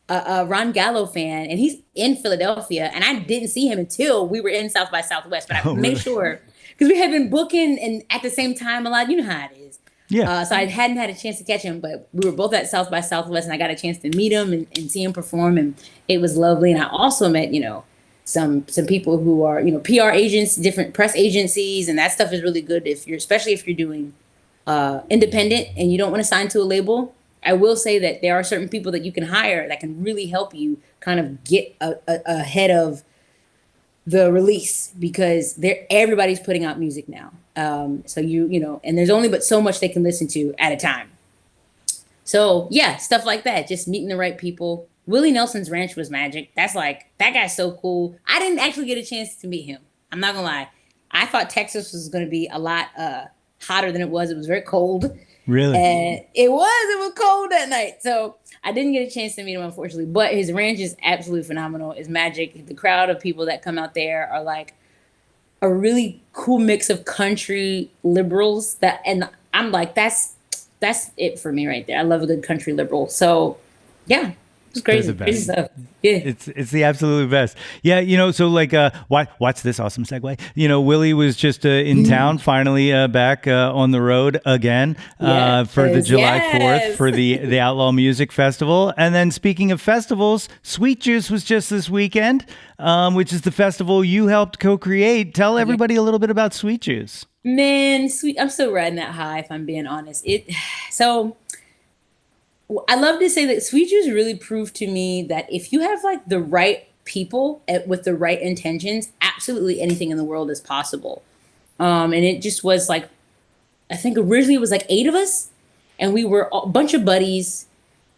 S4: Ron Gallo fan, and he's in Philadelphia, and I didn't see him until we were in South by Southwest, but I made sure, because we had been booking and at the same time a lot. You know how it is.
S1: Yeah.
S4: So I hadn't had a chance to catch him, but we were both at South by Southwest, and I got a chance to meet him and see him perform, and it was lovely. And I also met, some people who are, PR agents, different press agencies, and that stuff is really good especially if you're doing independent and you don't want to sign to a label. I will say that there are certain people that you can hire that can really help you kind of get ahead of the release, because everybody's putting out music now. So and there's only but so much they can listen to at a time. So yeah, stuff like that, just meeting the right people. Willie Nelson's Ranch was magic. That's like, that guy's so cool. I didn't actually get a chance to meet him. I'm not gonna lie. I thought Texas was gonna be a lot hotter than it was. It was very cold.
S1: Really?
S4: And it was cold that night. So I didn't get a chance to meet him, unfortunately. But his ranch is absolutely phenomenal. It's magic. The crowd of people that come out there are like a really cool mix of country liberals and I'm like, that's it for me right there. I love a good country liberal. So yeah, it's crazy. Crazy stuff. Yeah.
S1: It's the absolute best. Yeah, so like watch this awesome segue. Willie was just in town, finally back on the road again for the July 4th for the Outlaw Music Festival. And then speaking of festivals, Sweet Juice was just this weekend, which is the festival you helped co-create. Tell everybody a little bit about Sweet Juice.
S4: Man, I'm still riding that high, if I'm being honest. I love to say that Sweet Juice really proved to me that if you have like the right people with the right intentions, absolutely anything in the world is possible. And it just was like, I think originally it was like 8 of us, and we were a bunch of buddies,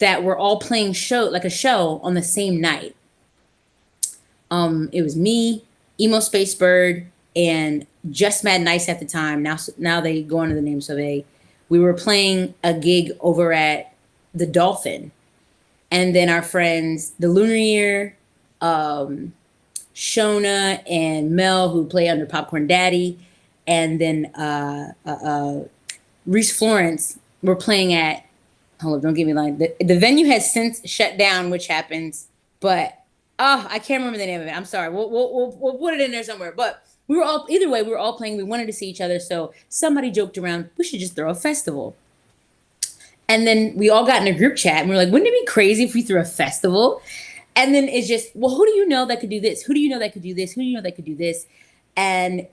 S4: that were all playing a show on the same night. It was me, Emo Space Bird, and Just Mad Nice at the time. Now they go under the name Sauvé. We were playing a gig over at the Dolphin, and then our friends, the Lunar Year, Shona and Mel, who play under Popcorn Daddy, and then Reese Florence were playing at. Hold up, don't get me lying. The venue has since shut down, which happens, but I can't remember the name of it. I'm sorry. We'll put it in there somewhere. But we were all playing. We wanted to see each other, so somebody joked around, we should just throw a festival. And then we all got in a group chat, and we were like, wouldn't it be crazy if we threw a festival? And then it's just, well, who do you know that could do this? Who do you know that could do this? Who do you know that could do this? And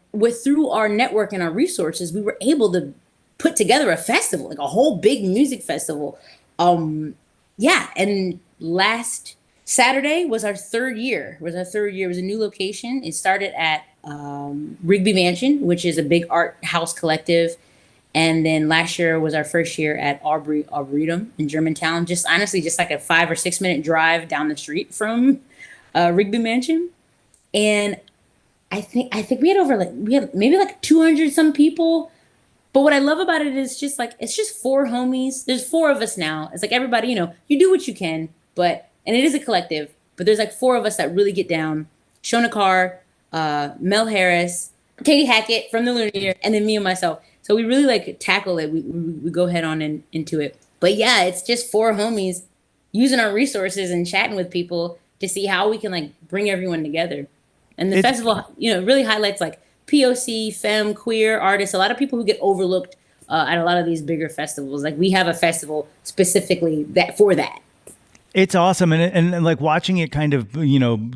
S4: through our network and our resources, we were able to put together a festival, like a whole big music festival. Yeah, and last Saturday was our third year. It was a new location. It started at Rigby Mansion, which is a big art house collective. And then last year was our first year at Arboretum in Germantown. Just honestly, just like a 5 or 6 minute drive down the street from Rigby Mansion. And I think we had maybe like 200 some people. But what I love about it is just like, it's just 4 homies. There's 4 of us now. It's like everybody, you do what you can, and it is a collective, but there's like 4 of us that really get down. Shona Carr, Mel Harris, Katie Hackett from the Lunar Year, and then me and myself. So we really like tackle it. We go head on into it. But yeah, it's just 4 homies using our resources and chatting with people to see how we can like bring everyone together. And the festival, really highlights like POC, femme, queer artists, a lot of people who get overlooked at a lot of these bigger festivals. Like we have a festival specifically for that.
S1: It's awesome. And like watching it kind of,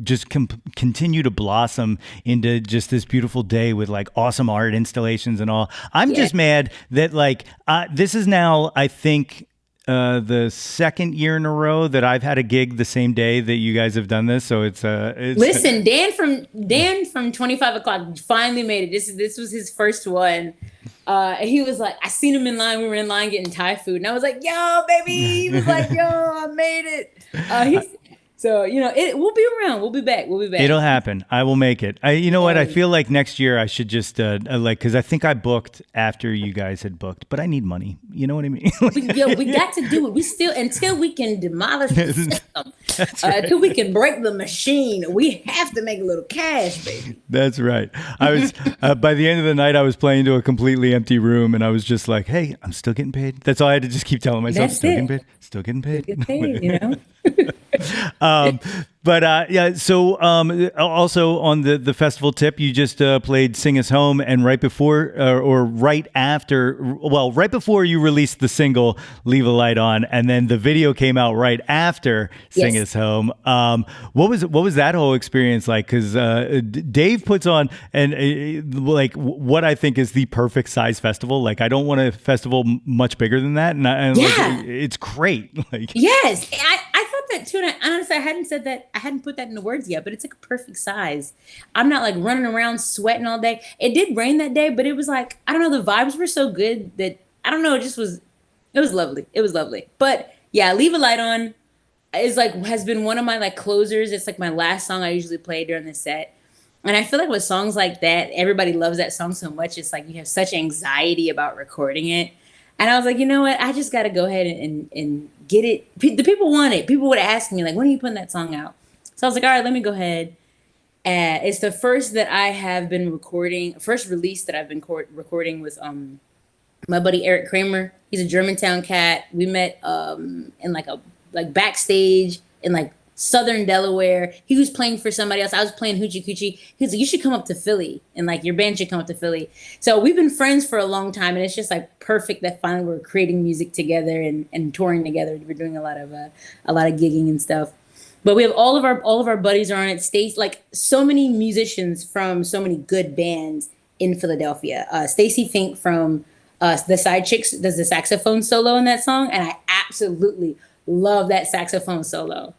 S1: just continue to blossom into just this beautiful day with like awesome art installations and all. I'm just mad that like this is now, I think, the second year in a row that I've had a gig the same day that you guys have done this. So it's
S4: listen, Dan from 25 o'clock finally made it. This was his first one. He was like, I seen him in line. We were in line getting Thai food, and I was like, yo, baby. He was like, yo, I made it. So, we'll be around. We'll be back.
S1: It'll happen. I will make it. What? I feel like next year I should just because I think I booked after you guys had booked, but I need money. You know what I mean?
S4: we got to do it. We still, until we can demolish the system, until we can break the machine, we have to make a little cash, baby.
S1: That's right. I was, by the end of the night, I was playing to a completely empty room, and I was just like, hey, I'm still getting paid. That's all I had to just keep telling myself.
S4: That's
S1: still
S4: it.
S1: getting paid. Still getting paid.
S4: Still getting paid,
S1: So also on the festival tip, you just played Sing Us Home, and right before right before you released the single Leave a Light On, and then the video came out right after Sing Us Home. What was that whole experience like? Because Dave puts on like what I think is the perfect size festival. Like I don't want a festival much bigger than that, and like, it's great. Like
S4: yes, I thought that too, and honestly, I hadn't put that into words yet, but it's like a perfect size. I'm not like running around sweating all day. It did rain that day, but it was like, I don't know, the vibes were so good that, I don't know, it was lovely. It was lovely. But yeah, Leave a Light On has been one of my like closers. It's like my last song I usually play during the set. And I feel like with songs like that, everybody loves that song so much. It's like you have such anxiety about recording it. And I was like, you know what? I just got to go ahead and get it. The people want it. People would ask me, like, when are you putting that song out? So I was like, all right, let me go ahead. It's the first that I have been recording, first release that I've been recording with my buddy Eric Kramer. He's a Germantown cat. We met in like backstage in like Southern Delaware. He was playing for somebody else. I was playing Hoochie Coochie. He was like, you should come up to Philly, and like your band should come up to Philly. So we've been friends for a long time, and it's just like perfect that finally we're creating music together and touring together. We're doing a lot of gigging and stuff. But we have all of our buddies are on it. Stacy, like so many musicians from so many good bands in Philadelphia. Stacy Fink from the Side Chicks does the saxophone solo in that song, and I absolutely love that saxophone solo.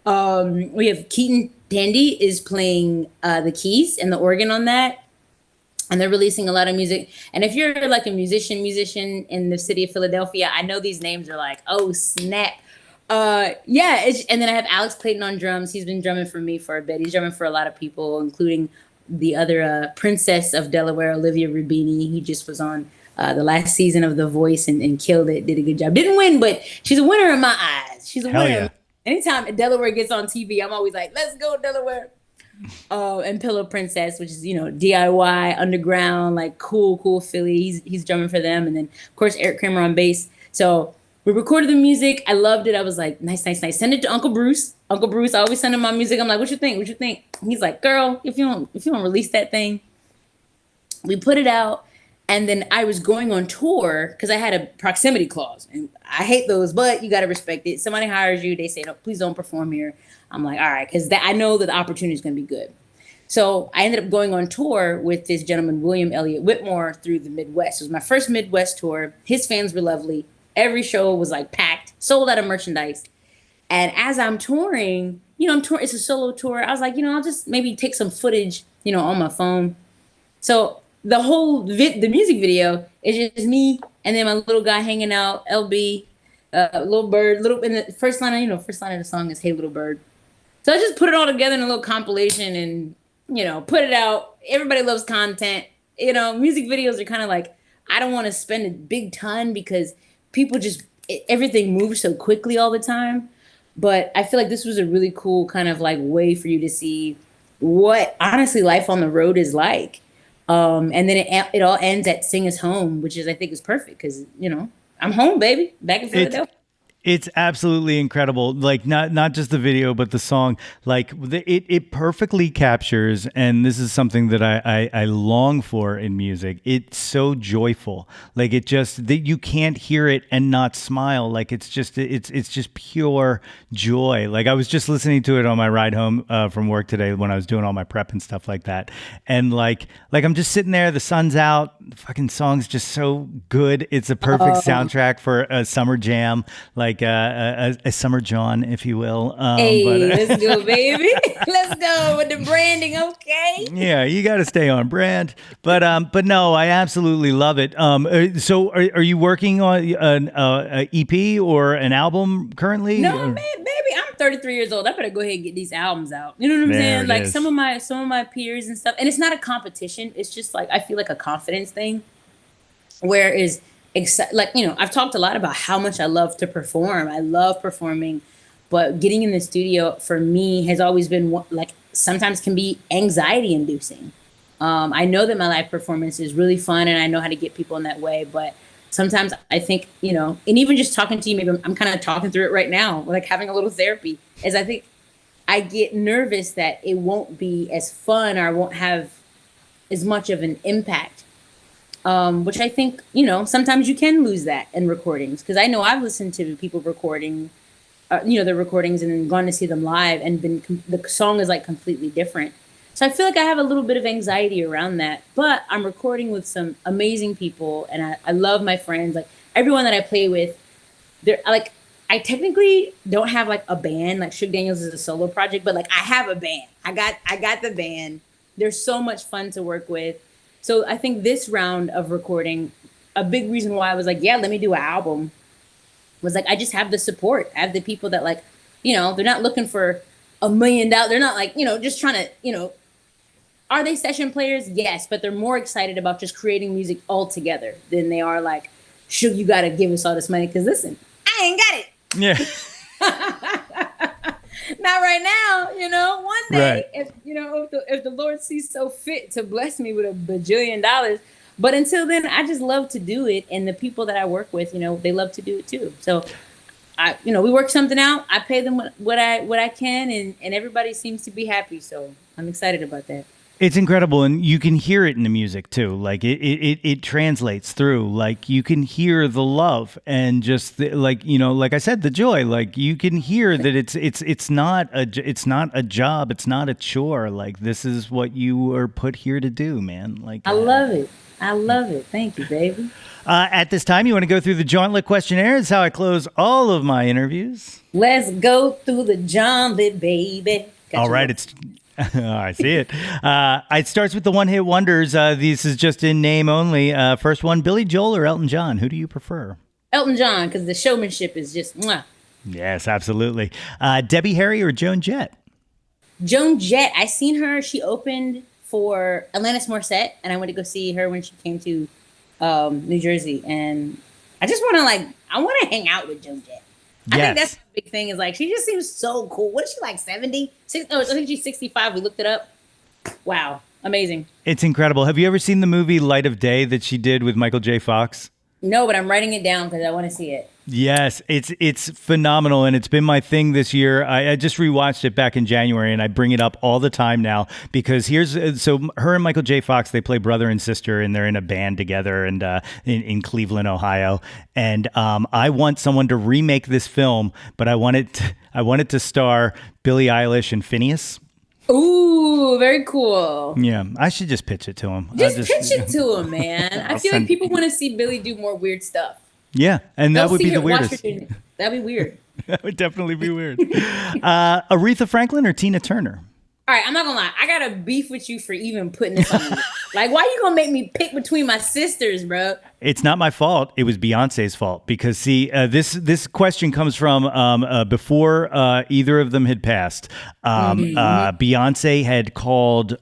S4: We have Keaton Tandy is playing the keys and the organ on that, and they're releasing a lot of music. And if you're like a musician in the city of Philadelphia, I know these names are like, oh snap. Yeah, and then I have Alex Clayton on drums. He's been drumming for me for a bit. He's drumming for a lot of people, including the other princess of Delaware, Olivia Rubini. He just was on the last season of The Voice and killed it. Did a good job. Didn't win, but she's a winner in my eyes. She's a
S1: Hell
S4: winner.
S1: yeah.
S4: Anytime Delaware gets on TV, I'm always like, let's go Delaware. And Pillow Princess, which is DIY underground, like cool Philly. He's drumming for them, and then of course Eric Kramer on bass. So we recorded the music. I loved it. I was like, nice. Send it to Uncle Bruce. Uncle Bruce, I always send him my music. I'm like, what you think? He's like, girl, if you don't release that thing. We put it out, and then I was going on tour because I had a proximity clause, and I hate those, but you got to respect it. Somebody hires you, they say, no, please don't perform here. I'm like, all right, because I know that the opportunity is going to be good. So I ended up going on tour with this gentleman, William Elliott Whitmore, through the Midwest. It was my first Midwest tour. His fans were lovely. Every show was like packed, sold out of merchandise. And as I'm touring, I'm touring, it's a solo tour. I was like, I'll just maybe take some footage, on my phone. So the whole the music video is just me and then my little guy hanging out, LB, little bird, and the first line of the song is "Hey Little Bird." So I just put it all together in a little compilation and, put it out. Everybody loves content. Music videos are kind of like, I don't want to spend a big ton because people everything moves so quickly all the time. But I feel like this was a really cool kind of like way for you to see what honestly life on the road is like. And then it all ends at "Sing Us Home," which I think is perfect because, I'm home, baby, back in Philadelphia.
S1: It's absolutely incredible. Like not just the video, but the song. Like it perfectly captures, and this is something that I long for in music. It's so joyful. Like it just that you can't hear it and not smile. Like it's just pure joy. Like I was just listening to it on my ride home from work today when I was doing all my prep and stuff like that. And like I'm just sitting there. The sun's out. The fucking song's just so good. It's a perfect soundtrack for a summer jam. Like a summer Jawn, if you will.
S4: Let's go, baby. Let's go with the branding, okay?
S1: Yeah, you got to stay on brand. But no, I absolutely love it. So are you working on an EP or an album currently?
S4: No, man, baby, I'm 33 years old. I better go ahead and get these albums out. You know what I'm saying? Like some of my peers and stuff. And it's not a competition. It's just like I feel like a confidence thing. Whereas I've talked a lot about how much I love to perform. I love performing, but getting in the studio for me has always been like sometimes can be anxiety inducing. I know that my live performance is really fun and I know how to get people in that way, but sometimes I think, and even just talking to you, maybe I'm kind of talking through it right now, like having a little therapy, is I think I get nervous that it won't be as fun or I won't have as much of an impact. Which I think, sometimes you can lose that in recordings. Because I know I've listened to people recording, their recordings and then gone to see them live and the song is like completely different. So I feel like I have a little bit of anxiety around that. But I'm recording with some amazing people and I love my friends. Like everyone that I play with, they're like, I technically don't have like a band. Like Sug Daniels is a solo project, but like I have a band. I got the band. They're so much fun to work with. So I think this round of recording, a big reason why I was like, yeah, let me do an album was like, I just have the support. I have the people that like, they're not looking for $1 million. They're not like, just trying to, are they session players? Yes, but they're more excited about just creating music all together than they are like, Sug, you got to give us all this money. Because listen, I ain't got it.
S1: Yeah.
S4: Not right now, one day,
S1: right.
S4: if the Lord sees so fit to bless me with $1 bajillion. But until then, I just love to do it. And the people that I work with, they love to do it too. So we work something out. I pay them what I can and everybody seems to be happy. So I'm excited about that.
S1: It's incredible, and you can hear it in the music too. Like it translates through. Like you can hear the love and just like I said, the joy. Like you can hear that it's not a job, it's not a chore. Like this is what you are put here to do, man. Like
S4: I love it. Thank you, baby.
S1: At this time, you want to go through the Jauntlet questionnaire? It's how I close all of my interviews.
S4: Let's go through the Jauntlet, baby.
S1: All right, it's. I see it. It starts with the one-hit wonders. This is just in name only. First one, Billy Joel or Elton John? Who do you prefer?
S4: Elton John, because the showmanship is just mwah.
S1: Yes, absolutely. Debbie Harry or Joan Jett?
S4: Joan Jett, I seen her. She opened for Alanis Morissette, and I went to go see her when she came to New Jersey. And I just want to I want to hang out with Joan Jett. I think that's
S1: Yes.
S4: the big thing is she just seems so cool. What is she like, 70? I think she's 65. We looked it up. Wow. Amazing.
S1: It's incredible. Have you ever seen the movie Light of Day that she did with Michael J. Fox?
S4: No, but I'm writing it down because I want to see it.
S1: Yes, it's phenomenal, and it's been my thing this year. I just rewatched it back in January, and I bring it up all the time now because so her and Michael J. Fox, they play brother and sister, and they're in a band together, and in Cleveland, Ohio. And I want someone to remake this film, but I want it to star Billie Eilish and Phineas.
S4: Ooh, very cool.
S1: Yeah, I should just pitch it to him.
S4: Just pitch it to him, man. I feel like people want to see Billie do more weird stuff.
S1: Yeah, and that would be the weirdest.
S4: That'd be weird.
S1: That would definitely be weird. Aretha Franklin or Tina Turner?
S4: All right, I'm not gonna lie. I got a beef with you for even putting this on me. Why you gonna make me pick between my sisters, bro?
S1: It's not my fault. It was Beyonce's fault because see, this question comes from before either of them had passed. Beyonce had called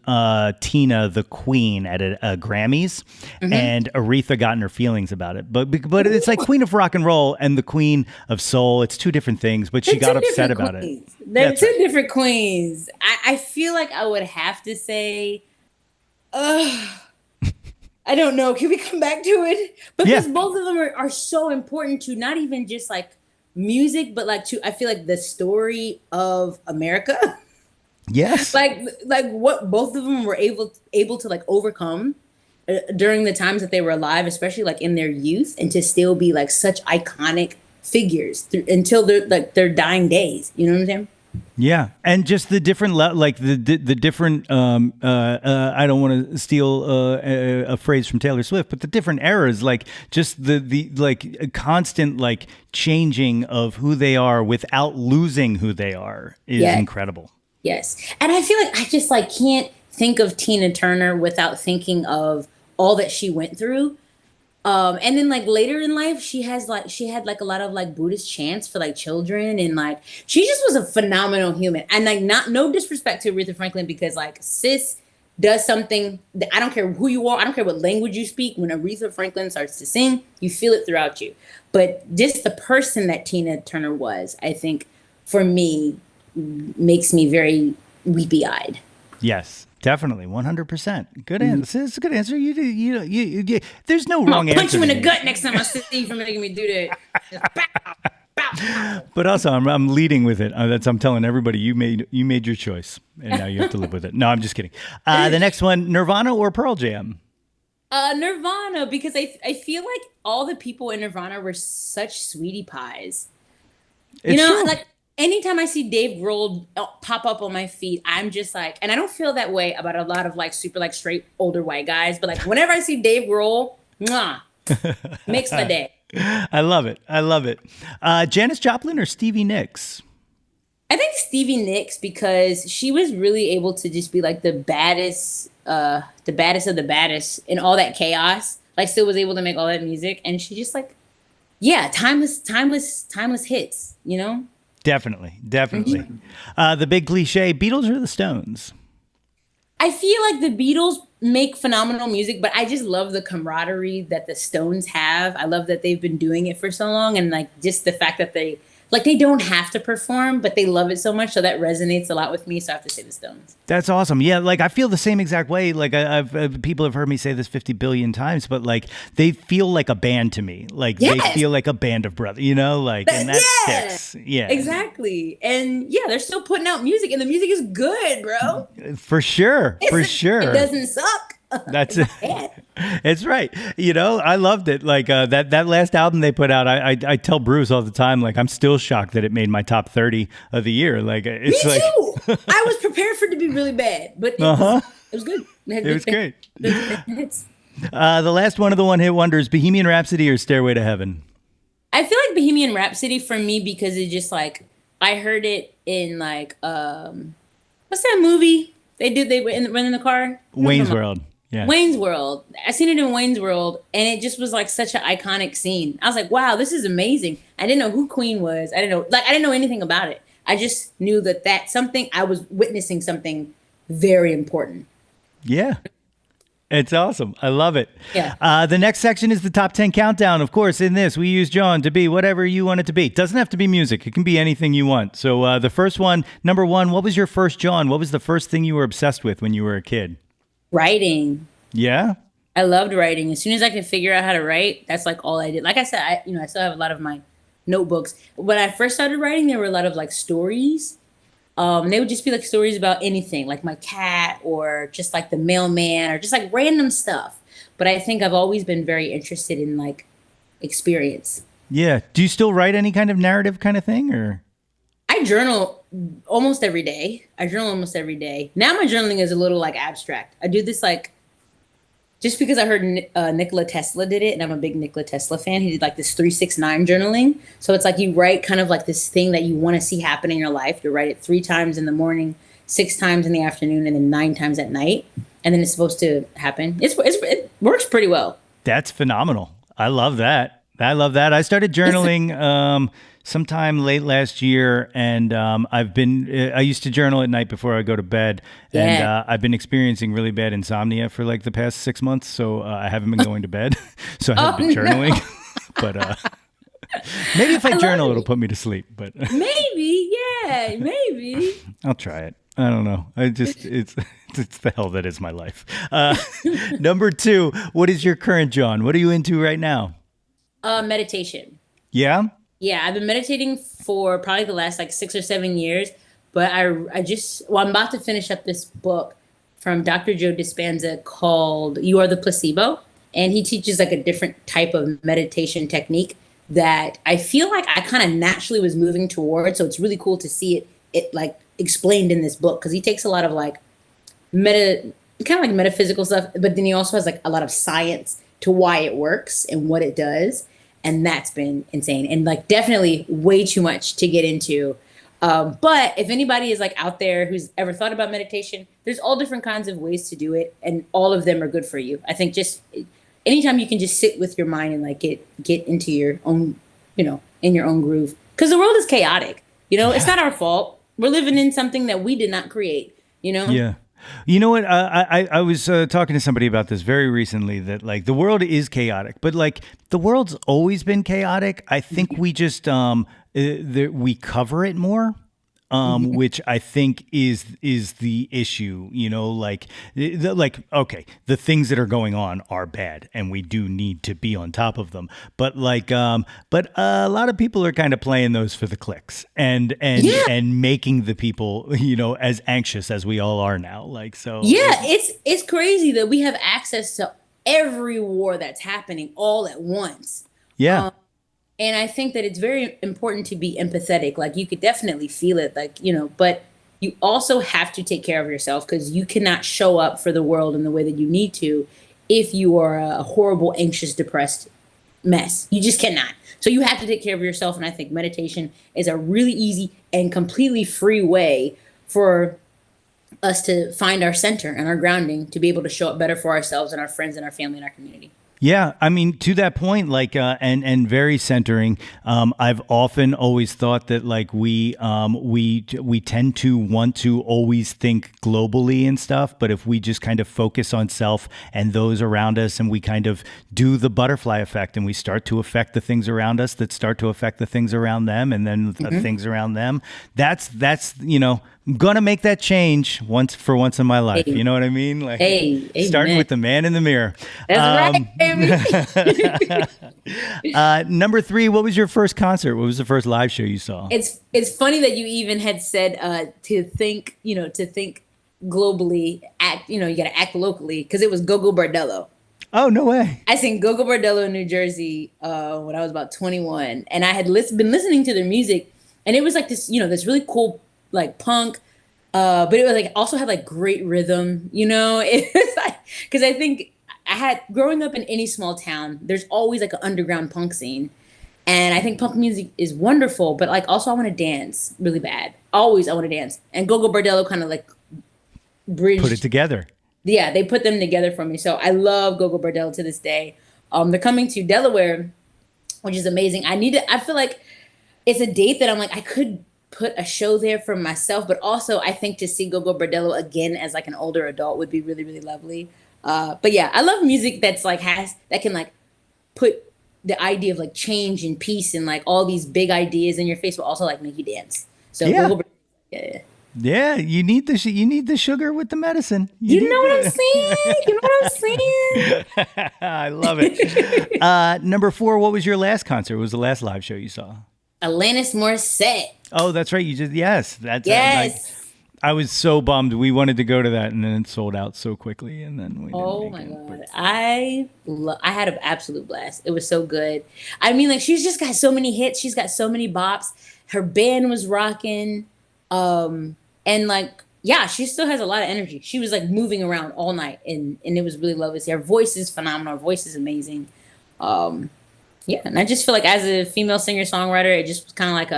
S1: Tina the Queen at a Grammys, and Aretha got in her feelings about it. But it's like Queen of Rock and Roll and the Queen of Soul. It's two different things. But she got upset about it.
S4: They're two different queens. I feel like I would have to say, I don't know. Can we come back to it? Because both of them are so important to not even just music, but I feel like the story of America.
S1: Yes.
S4: like what both of them were able to overcome during the times that they were alive, especially in their youth, and to still be such iconic figures until their dying days. You know what I'm saying?
S1: Yeah, and just the different the different. I don't want to steal a phrase from Taylor Swift, but the different eras, just the constant changing of who they are without losing who they are is incredible.
S4: Yes, and I feel like I just can't think of Tina Turner without thinking of all that she went through. And then later in life, she had a lot of Buddhist chants for children, and she just was a phenomenal human. And no disrespect to Aretha Franklin, because sis does something that I don't care who you are, I don't care what language you speak. When Aretha Franklin starts to sing, you feel it throughout you. But just the person that Tina Turner was, I think, for me, makes me very weepy-eyed.
S1: Yes. Definitely, 100%. Good answer. It's a good answer. You there's no wrong answer.
S4: Punch you in the gut next time I see you for making me do that.
S1: But also, I'm leading with it. I'm telling everybody you made your choice, and now you have to live with it. No, I'm just kidding. The next one, Nirvana or Pearl Jam?
S4: Nirvana, because I feel like all the people in Nirvana were such sweetie pies.
S1: It's true.
S4: Anytime I see Dave Grohl pop up on my feed, I'm just and I don't feel that way about a lot of super straight older white guys, but whenever I see Dave Grohl, makes my day.
S1: I love it. Janis Joplin or Stevie Nicks?
S4: I think Stevie Nicks, because she was really able to just be the baddest of the baddest in all that chaos. Still was able to make all that music, and she just timeless hits, you know?
S1: Definitely. The big cliche, Beatles or the Stones?
S4: I feel like the Beatles make phenomenal music, but I just love the camaraderie that the Stones have. I love that they've been doing it for so long, and just the fact that they don't have to perform, but they love it so much, so that resonates a lot with me. So I have to say the Stones.
S1: That's awesome. Yeah, I feel the same exact way. I've people have heard me say this 50 billion times, but they feel like a band to me. They feel like a band of brothers, and that sticks. Yeah, exactly.
S4: And they're still putting out music, and the music is good, bro.
S1: For sure.
S4: It doesn't suck.
S1: That's it. It's right. I loved it. That last album they put out, I tell Bruce all the time, I'm still shocked that it made my top 30 of the year. It's
S4: Me too. I was prepared for it to be really bad, but it was good.
S1: It was great. The last one of the one-hit wonders, Bohemian Rhapsody or Stairway to Heaven?
S4: I feel like Bohemian Rhapsody for me, because it just I heard it in what's that movie they were in the car?
S1: Wayne's World. Yeah.
S4: Wayne's World. I seen it in Wayne's World, and it just was like such an iconic scene. I was like, wow, this is amazing. I didn't know who Queen was. I didn't know anything about it. I just knew that something I was witnessing something very important.
S1: Yeah. It's awesome. I love it.
S4: Yeah.
S1: The next section is the top 10 countdown. Of course, in this, we use Jawn to be whatever you want it to be. It doesn't have to be music. It can be anything you want. So the first one, number one, what was your first Jawn? What was the first thing you were obsessed with when you were a kid?
S4: Writing.
S1: Yeah?
S4: I loved writing. As soon as I could figure out how to write, that's like all I did. Like I said, I still have a lot of my notebooks. When I first started writing, there were a lot of like stories. They would just be like stories about anything, like my cat or just like the mailman or just like random stuff. But I think I've always been very interested in like experience.
S1: Yeah. Do you still write any kind of narrative kind of thing or?
S4: I journal almost every day. Now my journaling is a little like abstract. I do this like just because I heard Nikola Tesla did it, and I'm a big Nikola Tesla fan. He did like this 369 journaling. So it's like you write kind of like this thing that you want to see happen in your life. You write it 3 times in the morning, 6 times in the afternoon, and then 9 times at night. And then it's supposed to happen. It works pretty well.
S1: That's phenomenal. I love that. I started journaling sometime late last year, and I used to journal at night before I go to bed, and I've been experiencing really bad insomnia for like the past 6 months, so I haven't been going to bed, so I haven't been journaling, no. But maybe if I journal, it'll put me to sleep, but
S4: maybe,
S1: I'll try it. I don't know. It's the hell that is my life. Number 2, what is your current Jawn? What are you into right now?
S4: Meditation.
S1: Yeah?
S4: Yeah, I've been meditating for probably the last like 6 or 7 years, but I'm about to finish up this book from Dr. Joe Dispenza called You Are the Placebo. And he teaches like a different type of meditation technique that I feel like I kind of naturally was moving towards. So it's really cool to see it like explained in this book, because he takes a lot of like kind of like metaphysical stuff, but then he also has like a lot of science to why it works and what it does. And that's been insane and like definitely way too much to get into. But if anybody is like out there who's ever thought about meditation, there's all different kinds of ways to do it, and all of them are good for you. I think just anytime you can just sit with your mind and like get into your own, in your own groove. Because the world is chaotic. It's not our fault. We're living in something that we did not create.
S1: Yeah. You know what? I was talking to somebody about this very recently, that like the world is chaotic, but like the world's always been chaotic. I think we just we cover it more. Which I think is the issue, okay, the things that are going on are bad and we do need to be on top of them. But but a lot of people are kind of playing those for the clicks and making the people, as anxious as we all are now.
S4: Yeah, it's crazy that we have access to every war that's happening all at once.
S1: Yeah.
S4: And I think that it's very important to be empathetic. Like you could definitely feel it, but you also have to take care of yourself, because you cannot show up for the world in the way that you need to if you are a horrible, anxious, depressed mess. You just cannot. So you have to take care of yourself. And I think meditation is a really easy and completely free way for us to find our center and our grounding, to be able to show up better for ourselves and our friends and our family and our community.
S1: Yeah, I mean, to that point, and very centering. I've often always thought that we tend to want to always think globally and stuff, but if we just kind of focus on self and those around us, and we kind of do the butterfly effect, and we start to affect the things around us that start to affect the things around them, and then the things around them. That's I'm gonna make that change once in my life. You know what I mean? Starting with the man in the mirror.
S4: That's right, baby.
S1: Number 3, what was your first concert? What was the first live show you saw?
S4: It's funny that you even had said to think globally, act, you got to act locally, because it was Go-Go Bordello.
S1: Oh, no way.
S4: I seen Go-Go Bordello in New Jersey when I was about 21, and I had been listening to their music, and it was like this, this really cool like punk, but it was like also had like great rhythm, it was like, because I think I had, growing up in any small town, there's always like an underground punk scene, and I think punk music is wonderful, but like also I want to dance really bad. Always I want to dance, and Go-Go Bordello kind of like bridged,
S1: put it together.
S4: Yeah, they put them together for me. So I love Gogo Bordello to this day. They're coming to Delaware, which is amazing. I feel like it's a date that I'm like, I could put a show there for myself, but also I think to see Gogo Bordello again as like an older adult would be really, really lovely. But yeah, I love music that's like that can like put the idea of like change and peace and like all these big ideas in your face, but also like make you dance. So
S1: Yeah.
S4: Gogo Bordello, yeah.
S1: Yeah, you need you need the sugar with the medicine. You
S4: You know
S1: need
S4: what I'm
S1: the
S4: saying? You know what I'm saying?
S1: I love it. Number 4, what was your last concert? What was the last live show you saw?
S4: Alanis Morissette.
S1: Oh, that's right. You just yes, that's like
S4: Yes.
S1: I was so bummed. We wanted to go to that and then it sold out so quickly and then we didn't
S4: Oh
S1: make
S4: my
S1: it.
S4: God.
S1: But
S4: I had an absolute blast. It was so good. I mean, like she's just got so many hits. She's got so many bops. Her band was rocking. And like, yeah, she still has a lot of energy. She was like moving around all night and it was really lovely. Her voice is phenomenal. Her voice is amazing. Um, yeah, and I just feel like as a female singer-songwriter, it just was kind of like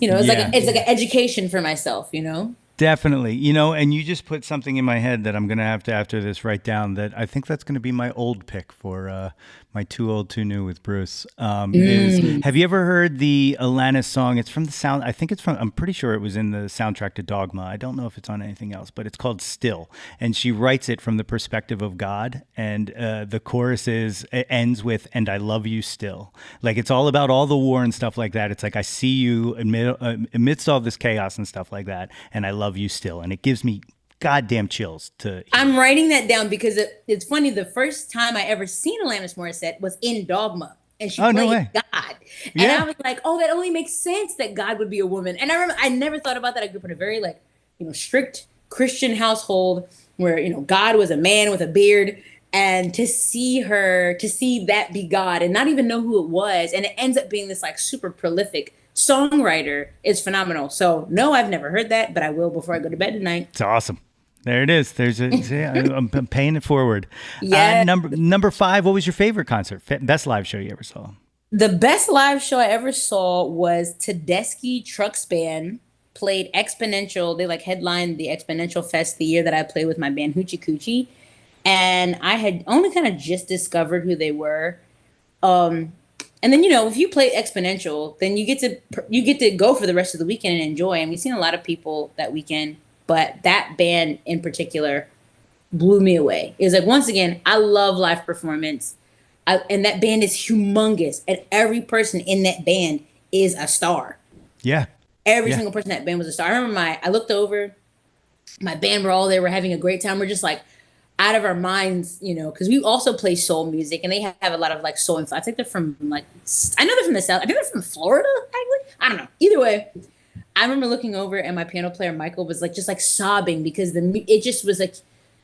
S1: yeah.
S4: it's like an education for myself, you know?
S1: Definitely. You know, and you just put something in my head that I'm going to have to, after this, write down that I think that's going to be my old pick for my Too Old, Too New with Bruce. Have you ever heard the Alanis song? It's from I think it's from, I'm pretty sure it was in the soundtrack to Dogma. I don't know if it's on anything else, but it's called Still. And she writes it from the perspective of God. And the chorus it ends with, and I love you still. Like it's all about all the war and stuff like that. It's like, I see you amidst all this chaos and stuff like that. And I love you still. And it gives me goddamn chills to hear.
S4: I'm writing that down because it's funny. The first time I ever seen Alanis Morissette was in Dogma, and she
S1: Oh, no
S4: played
S1: way.
S4: God. And
S1: Yeah.
S4: I was like, oh, that only makes sense that God would be a woman. And I remember I never thought about that. I grew up in a very like, strict Christian household where God was a man with a beard, and to see that be God and not even know who it was, and it ends up being this like super prolific songwriter is phenomenal. So no, I've never heard that, but I will before I go to bed tonight.
S1: It's awesome. There it is. I'm paying it forward.
S4: Yeah.
S1: Number 5, what was your favorite concert? Best live show you ever saw?
S4: The best live show I ever saw was Tedeschi Trucks Band played Exponential. They like headlined the Exponential Fest the year that I played with my band Hoochie Coochie. And I had only kind of just discovered who they were. And then if you play Exponential, then you get to go for the rest of the weekend and enjoy. And we've seen a lot of people that weekend, but that band in particular blew me away. It was like, once again, I love live performance. And that band is humongous, and every person in that band is a star.
S1: Yeah.
S4: Every
S1: Yeah.
S4: single person in that band was a star. I remember I looked over, my band were all there, we're having a great time. We're just like out of our minds, because we also play soul music, and they have a lot of like soul influence. I think they're from I know they're from the South. I think they're from Florida, actually. I don't know. Either way, I remember looking over, and my piano player Michael was like just like sobbing because it just was like,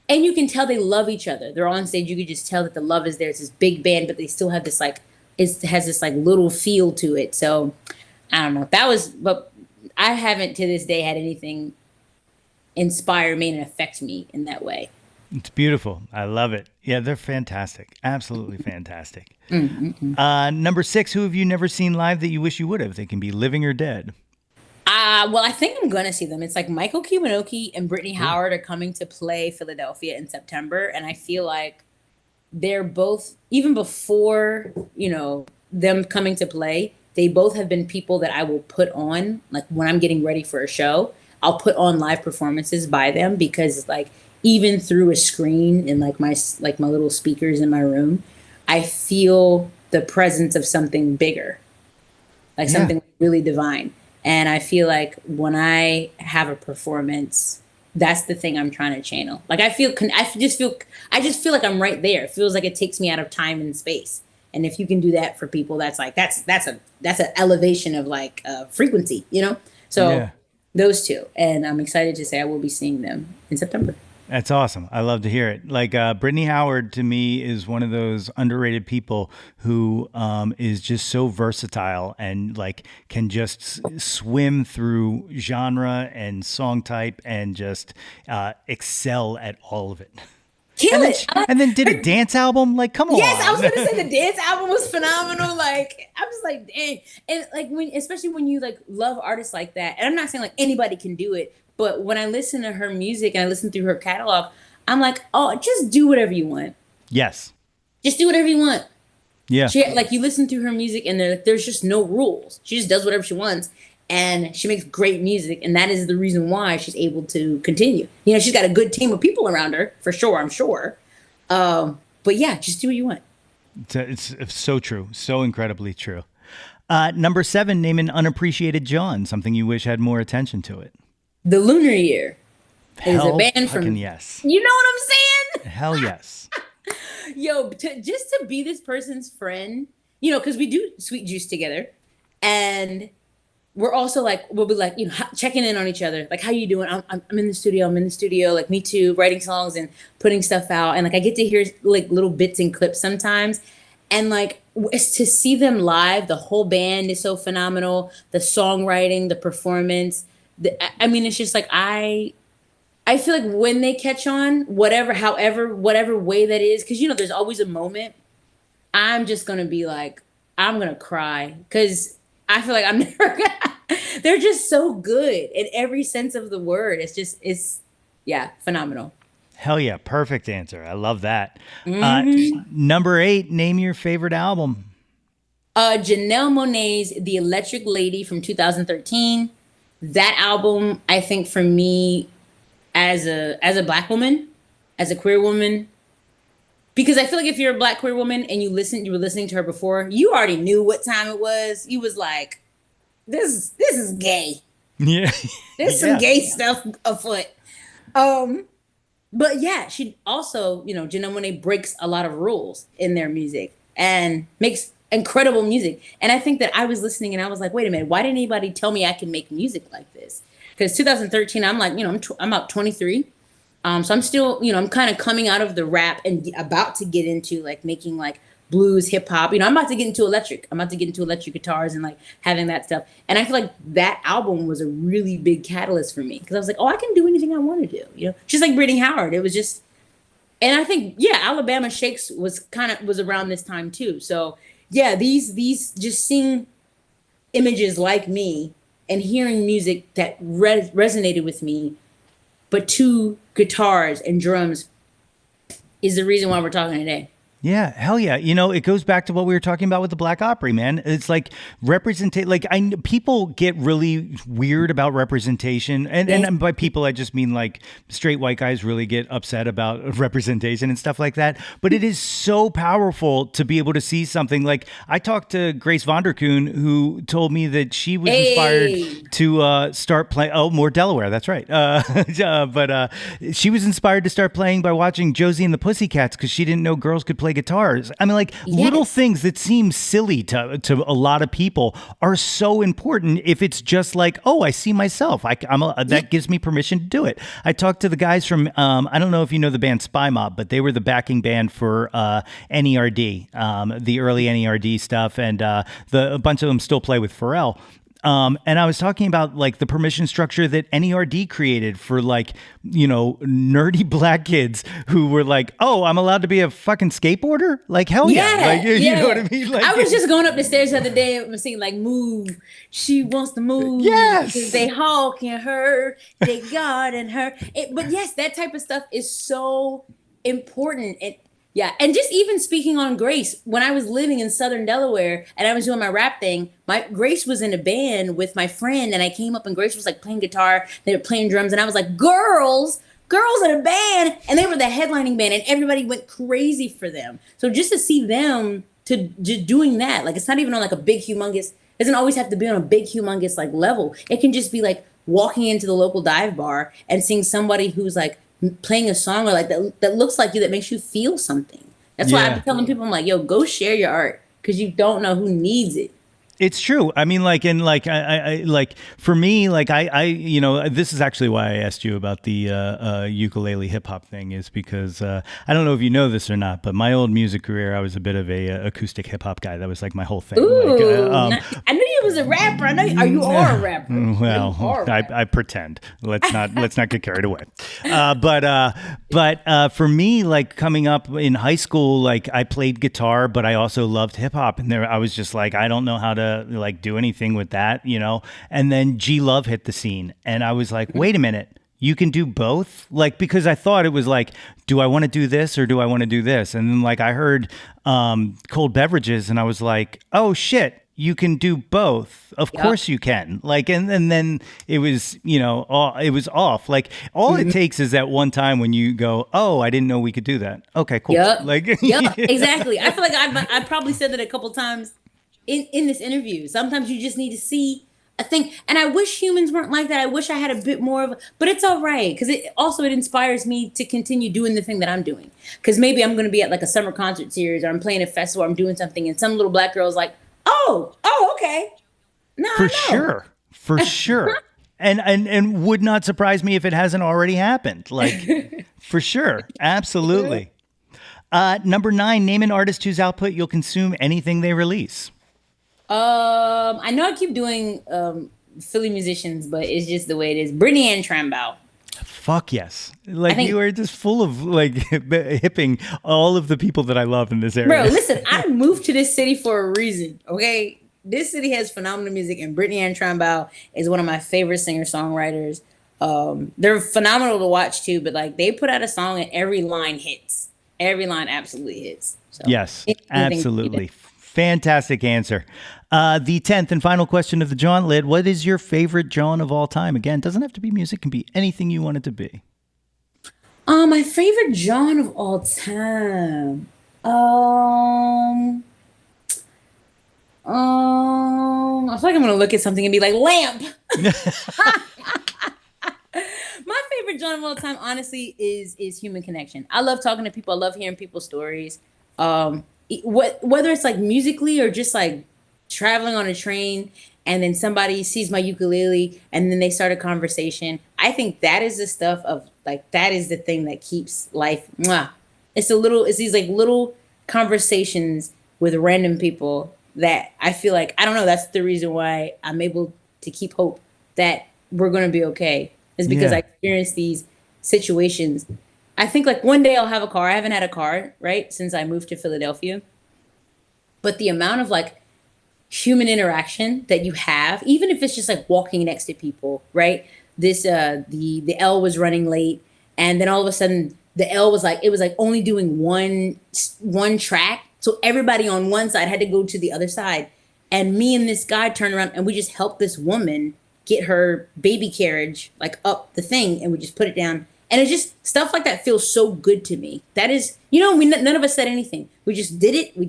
S4: and you can tell they love each other. They're on stage. You could just tell that the love is there. It's this big band, but they still have this like, it has this like little feel to it. So I don't know. But I haven't to this day had anything inspire me and affect me in that way.
S1: It's beautiful. I love it. Yeah, they're fantastic. Absolutely fantastic. Number 6, who have you never seen live that you wish you would have? They can be living or dead.
S4: Well, I think I'm gonna see them. It's like Michael Kiwanuke and Brittany Howard are coming to play Philadelphia in September, and I feel like they're both, even before them coming to play, they both have been people that I will put on, like when I'm getting ready for a show, I'll put on live performances by them, because like even through a screen and like my little speakers in my room, I feel the presence of something bigger, like something really divine. And I feel like when I have a performance, that's the thing I'm trying to channel. Like I just feel like I'm right there. It feels like it takes me out of time and space. And if you can do that for people, that's an elevation of like frequency, So those two, and I'm excited to say I will be seeing them in September.
S1: That's awesome. I love to hear it. Like Brittany Howard to me is one of those underrated people who is just so versatile and like can just swim through genre and song type and just excel at all of it. And then did a dance album. Like, come on.
S4: Yes, I was gonna say the dance album was phenomenal. Like, I was like, dang. And like especially when you like love artists like that. And I'm not saying like anybody can do it, but when I listen to her music and I listen through her catalog, I'm like, oh, just do whatever you want.
S1: Yes.
S4: Just do whatever you want.
S1: Yeah.
S4: She like you listen through her music and there's just no rules. She just does whatever she wants, and she makes great music, and that is the reason why she's able to continue. You know, she's got a good team of people around her for sure. I'm sure. But yeah, just do what you want.
S1: It's so true. So incredibly true. Number 7, name an unappreciated Jawn, something you wish had more attention to it.
S4: The Lunar Year is a
S1: Hell
S4: band from.
S1: fucking yes.
S4: You know what I'm saying?
S1: Hell yes.
S4: Yo, just to be this person's friend, you know, because we do Sweet Juice together, and we're also like, we'll be like, you know, checking in on each other, like, how you doing? I'm in the studio. I'm in the studio, like, me too, writing songs and putting stuff out, and like I get to hear like little bits and clips sometimes, and like it's to see them live. The whole band is so phenomenal. The songwriting, the performance. I mean, it's just like I feel like when they catch on, whatever way that is, because you know, there's always a moment. I'm just gonna be like, I'm gonna cry because I feel like I'm never gonna. They're just so good in every sense of the word. It's yeah, phenomenal.
S1: Hell yeah. Perfect answer. I love that. Number 8, name your favorite album.
S4: Janelle Monáe's The Electric Lady from 2013. That album, I think for me, as a black woman, as a queer woman, because I feel like if you're a black queer woman and you were listening to her before, you already knew what time it was. You was like, this is gay.
S1: Yeah.
S4: There's some gay stuff afoot. But yeah, she also, you know, Janelle Monáe breaks a lot of rules in their music and makes incredible music. And I think that I was listening and I was like, wait a minute, why didn't anybody tell me I can make music like this? Because 2013, I'm like, you know, I'm about 23. So I'm still, you know, I'm kind of coming out of the rap and about to get into like making like blues, hip hop. You know, I'm about to get into electric. I'm about to get into electric guitars and like having that stuff. And I feel like that album was a really big catalyst for me because I was like, oh, I can do anything I want to do. You know, just like Brittany Howard. It was just, and I think, yeah, Alabama Shakes was around this time too. So yeah, these just seeing images like me and hearing music that resonated with me, but 2 guitars and drums is the reason why we're talking today.
S1: Yeah, hell yeah. You know, it goes back to what we were talking about with the Black Opry, man. It's like people get really weird about representation. And by people, I just mean like straight white guys really get upset about representation and stuff like that. But it is so powerful to be able to see something. Like I talked to Grace Vonderkoon, who told me that she was inspired to start playing. Oh, more Delaware. That's right. But she was inspired to start playing by watching Josie and the Pussycats because she didn't know girls could play guitars. I mean, like little things that seem silly to a lot of people are so important if it's just like, oh, I see myself. That gives me permission to do it. I talked to the guys from, I don't know if you know the band Spy Mob, but they were the backing band for NERD, the early NERD stuff. And a bunch of them still play with Pharrell. And I was talking about like the permission structure that NERD created for like, you know, nerdy black kids who were like, oh, I'm allowed to be a fucking skateboarder? Like, hell yeah. Like, you know what I mean? Like,
S4: I was just going up the stairs the other day and singing like, move. She wants to move.
S1: Yes.
S4: They hawking her. They guarding her. But yes, that type of stuff is so important. Yeah, and just even speaking on Grace, when I was living in Southern Delaware and I was doing my rap thing, Grace was in a band with my friend, and I came up and Grace was like playing guitar, they were playing drums, and I was like, girls in a band, and they were the headlining band, and everybody went crazy for them. So just to see them just doing that, like it's not even on like a big humongous, it doesn't always have to be on a big humongous like level. It can just be like walking into the local dive bar and seeing somebody who's like playing a song or like that looks like you, that makes you feel something. That's why I'm telling people, I'm like, yo, go share your art because you don't know who needs it.
S1: It's true. I mean, like, and like, I like for me, like, you know, this is actually why I asked you about the ukulele hip hop thing, is because I don't know if you know this or not, but my old music career, I was a bit of a acoustic hip hop guy. That was like my whole thing.
S4: Ooh, I knew you was a rapper. I know you are a rapper.
S1: Well, I pretend. Let's not get carried away. But for me, like coming up in high school, like I played guitar, but I also loved hip hop, and I was just like, I don't know how to like do anything with that, you know. And then G Love hit the scene, and I was like, wait a minute, you can do both? Like, because I thought it was like, do I want to do this or do I want to do this? And then like I heard cold beverages and I was like, oh shit, you can do both. Of course you can. Like, and then it was, it was off. Like all it takes is that one time when you go, oh, I didn't know we could do that. Okay, cool. Like,
S4: exactly. I feel like I probably said that a couple times in this interview. Sometimes you just need to see a thing. And I wish humans weren't like that. I wish I had a bit more of, but it's all right. Cause it inspires me to continue doing the thing that I'm doing. Cause maybe I'm going to be at like a summer concert series or I'm playing a festival or I'm doing something and some little black girl's like, oh, okay. No,
S1: For sure. And would not surprise me if it hasn't already happened. Like for sure. Absolutely. Number 9, name an artist whose output you'll consume anything they release.
S4: I know I keep doing Philly musicians, but it's just the way it is. Brittany Ann Trambow.
S1: Fuck yes. Like you are just full of like hipping all of the people that I love in this area.
S4: Bro, listen, I moved to this city for a reason, okay? This city has phenomenal music and Brittany Ann Trambow is one of my favorite singer-songwriters. They're phenomenal to watch too, but like they put out a song and every line hits. Every line absolutely hits. So,
S1: yes, absolutely. Fantastic answer. The 10th and final question of the Jauntlet. What is your favorite Jawn of all time? Again, doesn't have to be music. Can be anything you want it to be.
S4: My favorite Jawn of all time. I feel like I'm going to look at something and be like, lamp. My favorite Jawn of all time, honestly, is human connection. I love talking to people. I love hearing people's stories. Whether it's like musically or just like traveling on a train and then somebody sees my ukulele and then they start a conversation. I think that is the stuff of like, that is the thing that keeps life. It's these like little conversations with random people that I feel like, I don't know, that's the reason why I'm able to keep hope that we're going to be okay is because I experienced these situations. I think like one day I'll have a car. I haven't had a car, right, since I moved to Philadelphia. But the amount of like human interaction that you have, even if it's just like walking next to people, right? This the L was running late, and then all of a sudden the L was like, it was like only doing one track. So everybody on one side had to go to the other side. And me and this guy turned around and we just helped this woman get her baby carriage like up the thing, and we just put it down. And it's just stuff like that feels so good to me. That is, none of us said anything. We just did it. We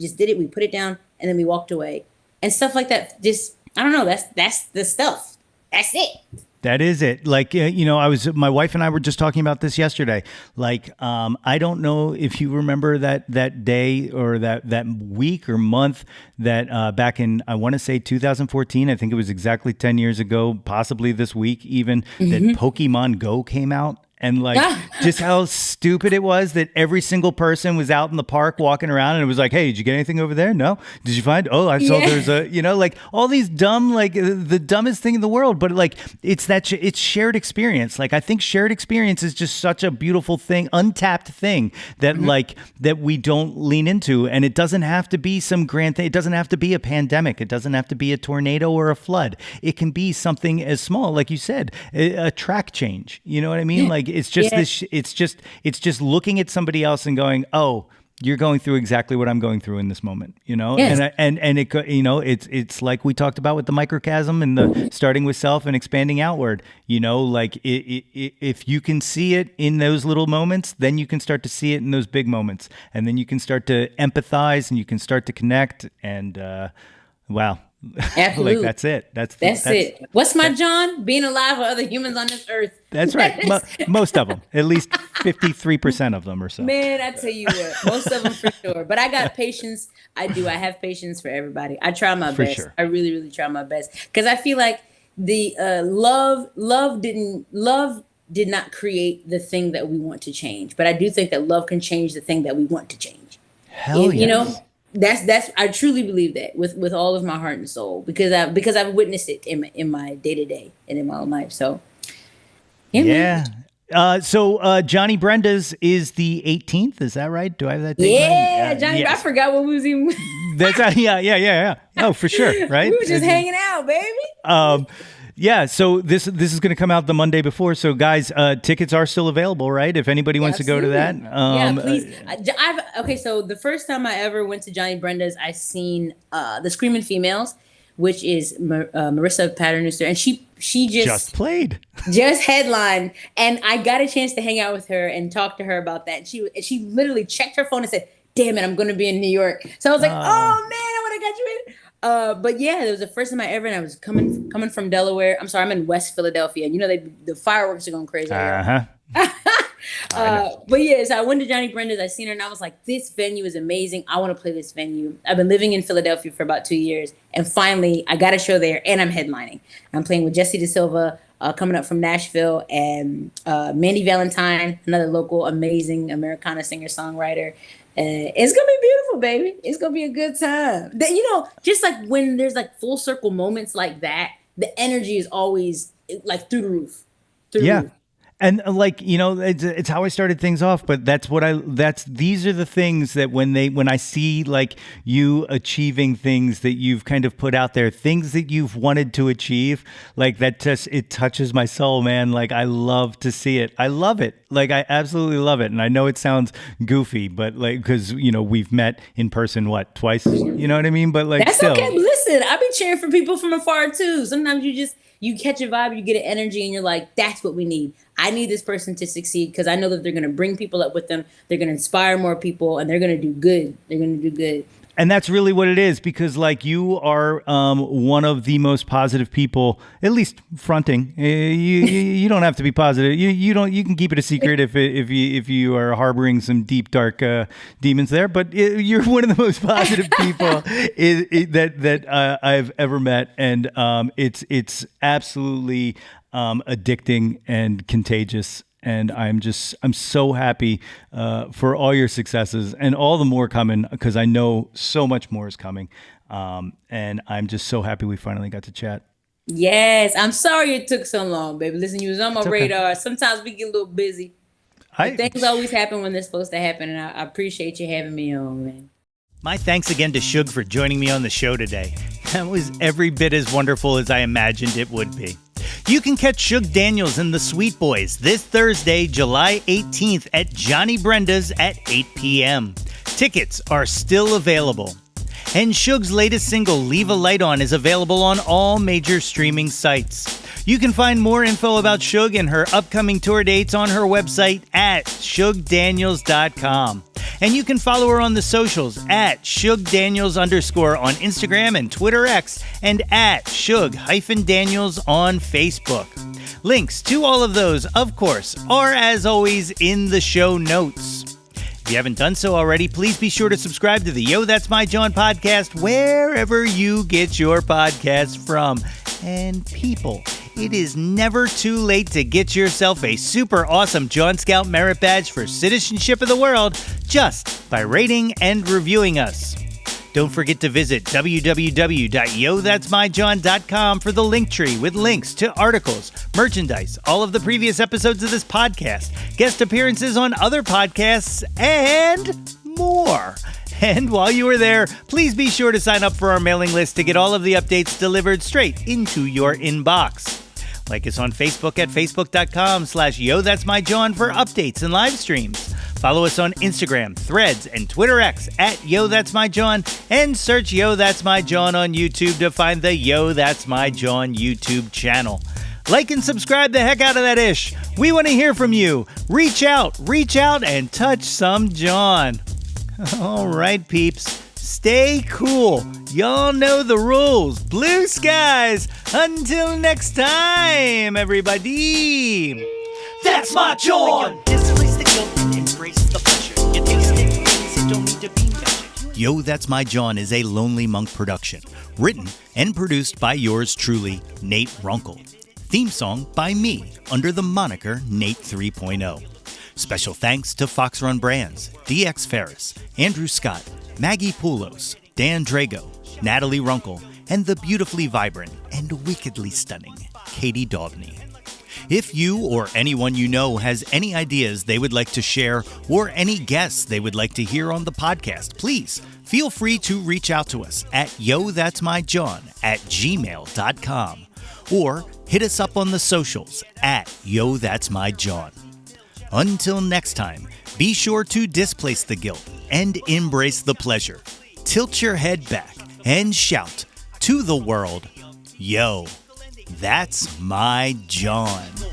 S4: put it down and then we walked away. And stuff like that, just, I don't know. That's the stuff. That's it.
S1: That is it. Like, my wife and I were just talking about this yesterday. Like, I don't know if you remember that day or that week or month that back in, I want to say 2014, I think it was exactly 10 years ago, possibly this week even, that Pokemon Go came out. And like just how stupid it was that every single person was out in the park walking around and it was like, hey, did you get anything over there? No. Did you find? Oh, I saw there's a, like all these dumb, like the dumbest thing in the world. But like it's it's shared experience. Like I think shared experience is just such a beautiful thing, untapped thing that like that we don't lean into. And it doesn't have to be some grand thing. It doesn't have to be a pandemic. It doesn't have to be a tornado or a flood. It can be something as small, like you said, a track change. You know what I mean? Like it's just it's just looking at somebody else and going, oh, you're going through exactly what I'm going through in this moment,
S4: Yes.
S1: and it it's like we talked about with the microcosm and the starting with self and expanding outward, like if you can see it in those little moments, then you can start to see it in those big moments, and then you can start to empathize and you can start to connect, and wow.
S4: Absolutely.
S1: Like that's it. That's
S4: it. What's my Jawn? Being alive with other humans on this earth.
S1: That's right. Most of them, at least 53% of them or so.
S4: Man, I tell you what, most of them for sure. But I got patience. I do. I have patience for everybody. I try my best.
S1: Sure.
S4: I really, really try my best because I feel like the love did not create the thing that we want to change. But I do think that love can change the thing that we want to change.
S1: Hell yeah.
S4: That's I truly believe that with all of my heart and soul because I've witnessed it in my day-to-day and in my own life. So
S1: yeah. So Johnny Brenda's is the 18th. Is that right? Do I have that date right?
S4: Yeah, Johnny. Yes. I forgot what we was even.
S1: That's yeah. Oh, for sure. Right.
S4: We were just hanging out, baby.
S1: Yeah, so this is going to come out the Monday before. So guys, tickets are still available, right? If anybody wants to go to that.
S4: Yeah, please. Okay, so the first time I ever went to Johnny Brenda's, I seen the Screaming Females, which is Marissa Paternoster, and she
S1: just played.
S4: Just headlined, and I got a chance to hang out with her and talk to her about that. She literally checked her phone and said, "Damn it, I'm going to be in New York." So I was like, "Oh man, I would have got you in." But yeah, it was the first time I ever, and I was coming from Delaware. I'm sorry, I'm in West Philadelphia, and you know the fireworks are going crazy. But yeah, so I went to Johnny Brenda's. I seen her, and I was like, "This venue is amazing. I want to play this venue." I've been living in Philadelphia for about 2 years, and finally, I got a show there, and I'm headlining. I'm playing with Jesse De Silva, coming up from Nashville, and Mandy Valentine, another local amazing Americana singer-songwriter. It's gonna be beautiful, baby. It's gonna be a good time. Just like when there's like full circle moments like that, the energy is always like through the roof. Through the roof.
S1: And like, it's how I started things off, but these are the things that when I see like you achieving things that you've kind of put out there, things that you've wanted to achieve, like that it touches my soul, man. Like I love to see it. I love it. Like I absolutely love it. And I know it sounds goofy, but like, cause we've met in person, twice, you know what I mean? But like,
S4: that's still okay. Listen, I've been cheering for people from afar too. Sometimes you catch a vibe, you get an energy, and you're like, that's what we need. I need this person to succeed because I know that they're going to bring people up with them. They're going to inspire more people, and they're going to do good. They're going to do good.
S1: And that's really what it is, because like you are one of the most positive people, at least fronting. You don't have to be positive. You can keep it a secret if you are harboring some deep dark demons there. But you're one of the most positive people that I've ever met, and it's absolutely addicting and contagious. And I'm so happy for all your successes and all the more coming, because I know so much more is coming. And I'm just so happy we finally got to chat.
S4: Yes. I'm sorry it took so long, baby. Listen, you was on my radar. Sometimes we get a little busy. Things always happen when they're supposed to happen. And I appreciate you having me on, man.
S1: My thanks again to Sug for joining me on the show today. That was every bit as wonderful as I imagined it would be. You can catch Sug Daniels and the Sweet Boys this Thursday, July 18th at Johnny Brenda's at 8 p.m. Tickets are still available. And Sug's latest single, Leave a Light On, is available on all major streaming sites. You can find more info about Sug and her upcoming tour dates on her website at sugdaniels.com. And you can follow her on the socials at SugDaniels_ on Instagram and Twitter X, and at Sug-Daniels on Facebook. Links to all of those, of course, are as always in the show notes. If you haven't done so already, please be sure to subscribe to the Yo That's My Jawn podcast wherever you get your podcasts from. And people, it is never too late to get yourself a super awesome Jawn Scout Merit Badge for Citizenship of the World just by rating and reviewing us. Don't forget to visit www.yothat'smyjawn.com for the link tree with links to articles, merchandise, all of the previous episodes of this podcast, guest appearances on other podcasts, and more. And while you are there, please be sure to sign up for our mailing list to get all of the updates delivered straight into your inbox. Like us on Facebook at facebook.com/YoThat'sMyJawn for updates and live streams. Follow us on Instagram, Threads, and Twitter X at Yo That's My Jawn, and search Yo That's My Jawn on YouTube to find the Yo That's My Jawn YouTube channel. Like and subscribe the heck out of that ish. We want to hear from you. Reach out, and touch some Jawn. All right, peeps. Stay cool. Y'all know the rules. Blue skies. Until next time, everybody.
S3: That's my Jawn. This place to go and embrace the pleasure. You taste it, things that don't need to be measured.
S1: Yo That's My Jawn is a Lonely Monk production. Written and produced by yours truly, Nate Runkle. Theme song by me, under the moniker Nate 3.0. Special thanks to Fox Run Brands, DX Ferris, Andrew Scott, Maggie Poulos, Dan Drago, Natalie Runkle, and the beautifully vibrant and wickedly stunning Katie Daubney. If you or anyone you know has any ideas they would like to share or any guests they would like to hear on the podcast, please feel free to reach out to us at yothat'smyjawn@gmail.com. or hit us up on the socials at Yo That's My Jawn. Until next time, be sure to displace the guilt and embrace the pleasure. Tilt your head back and shout to the world, Yo, that's my Jawn.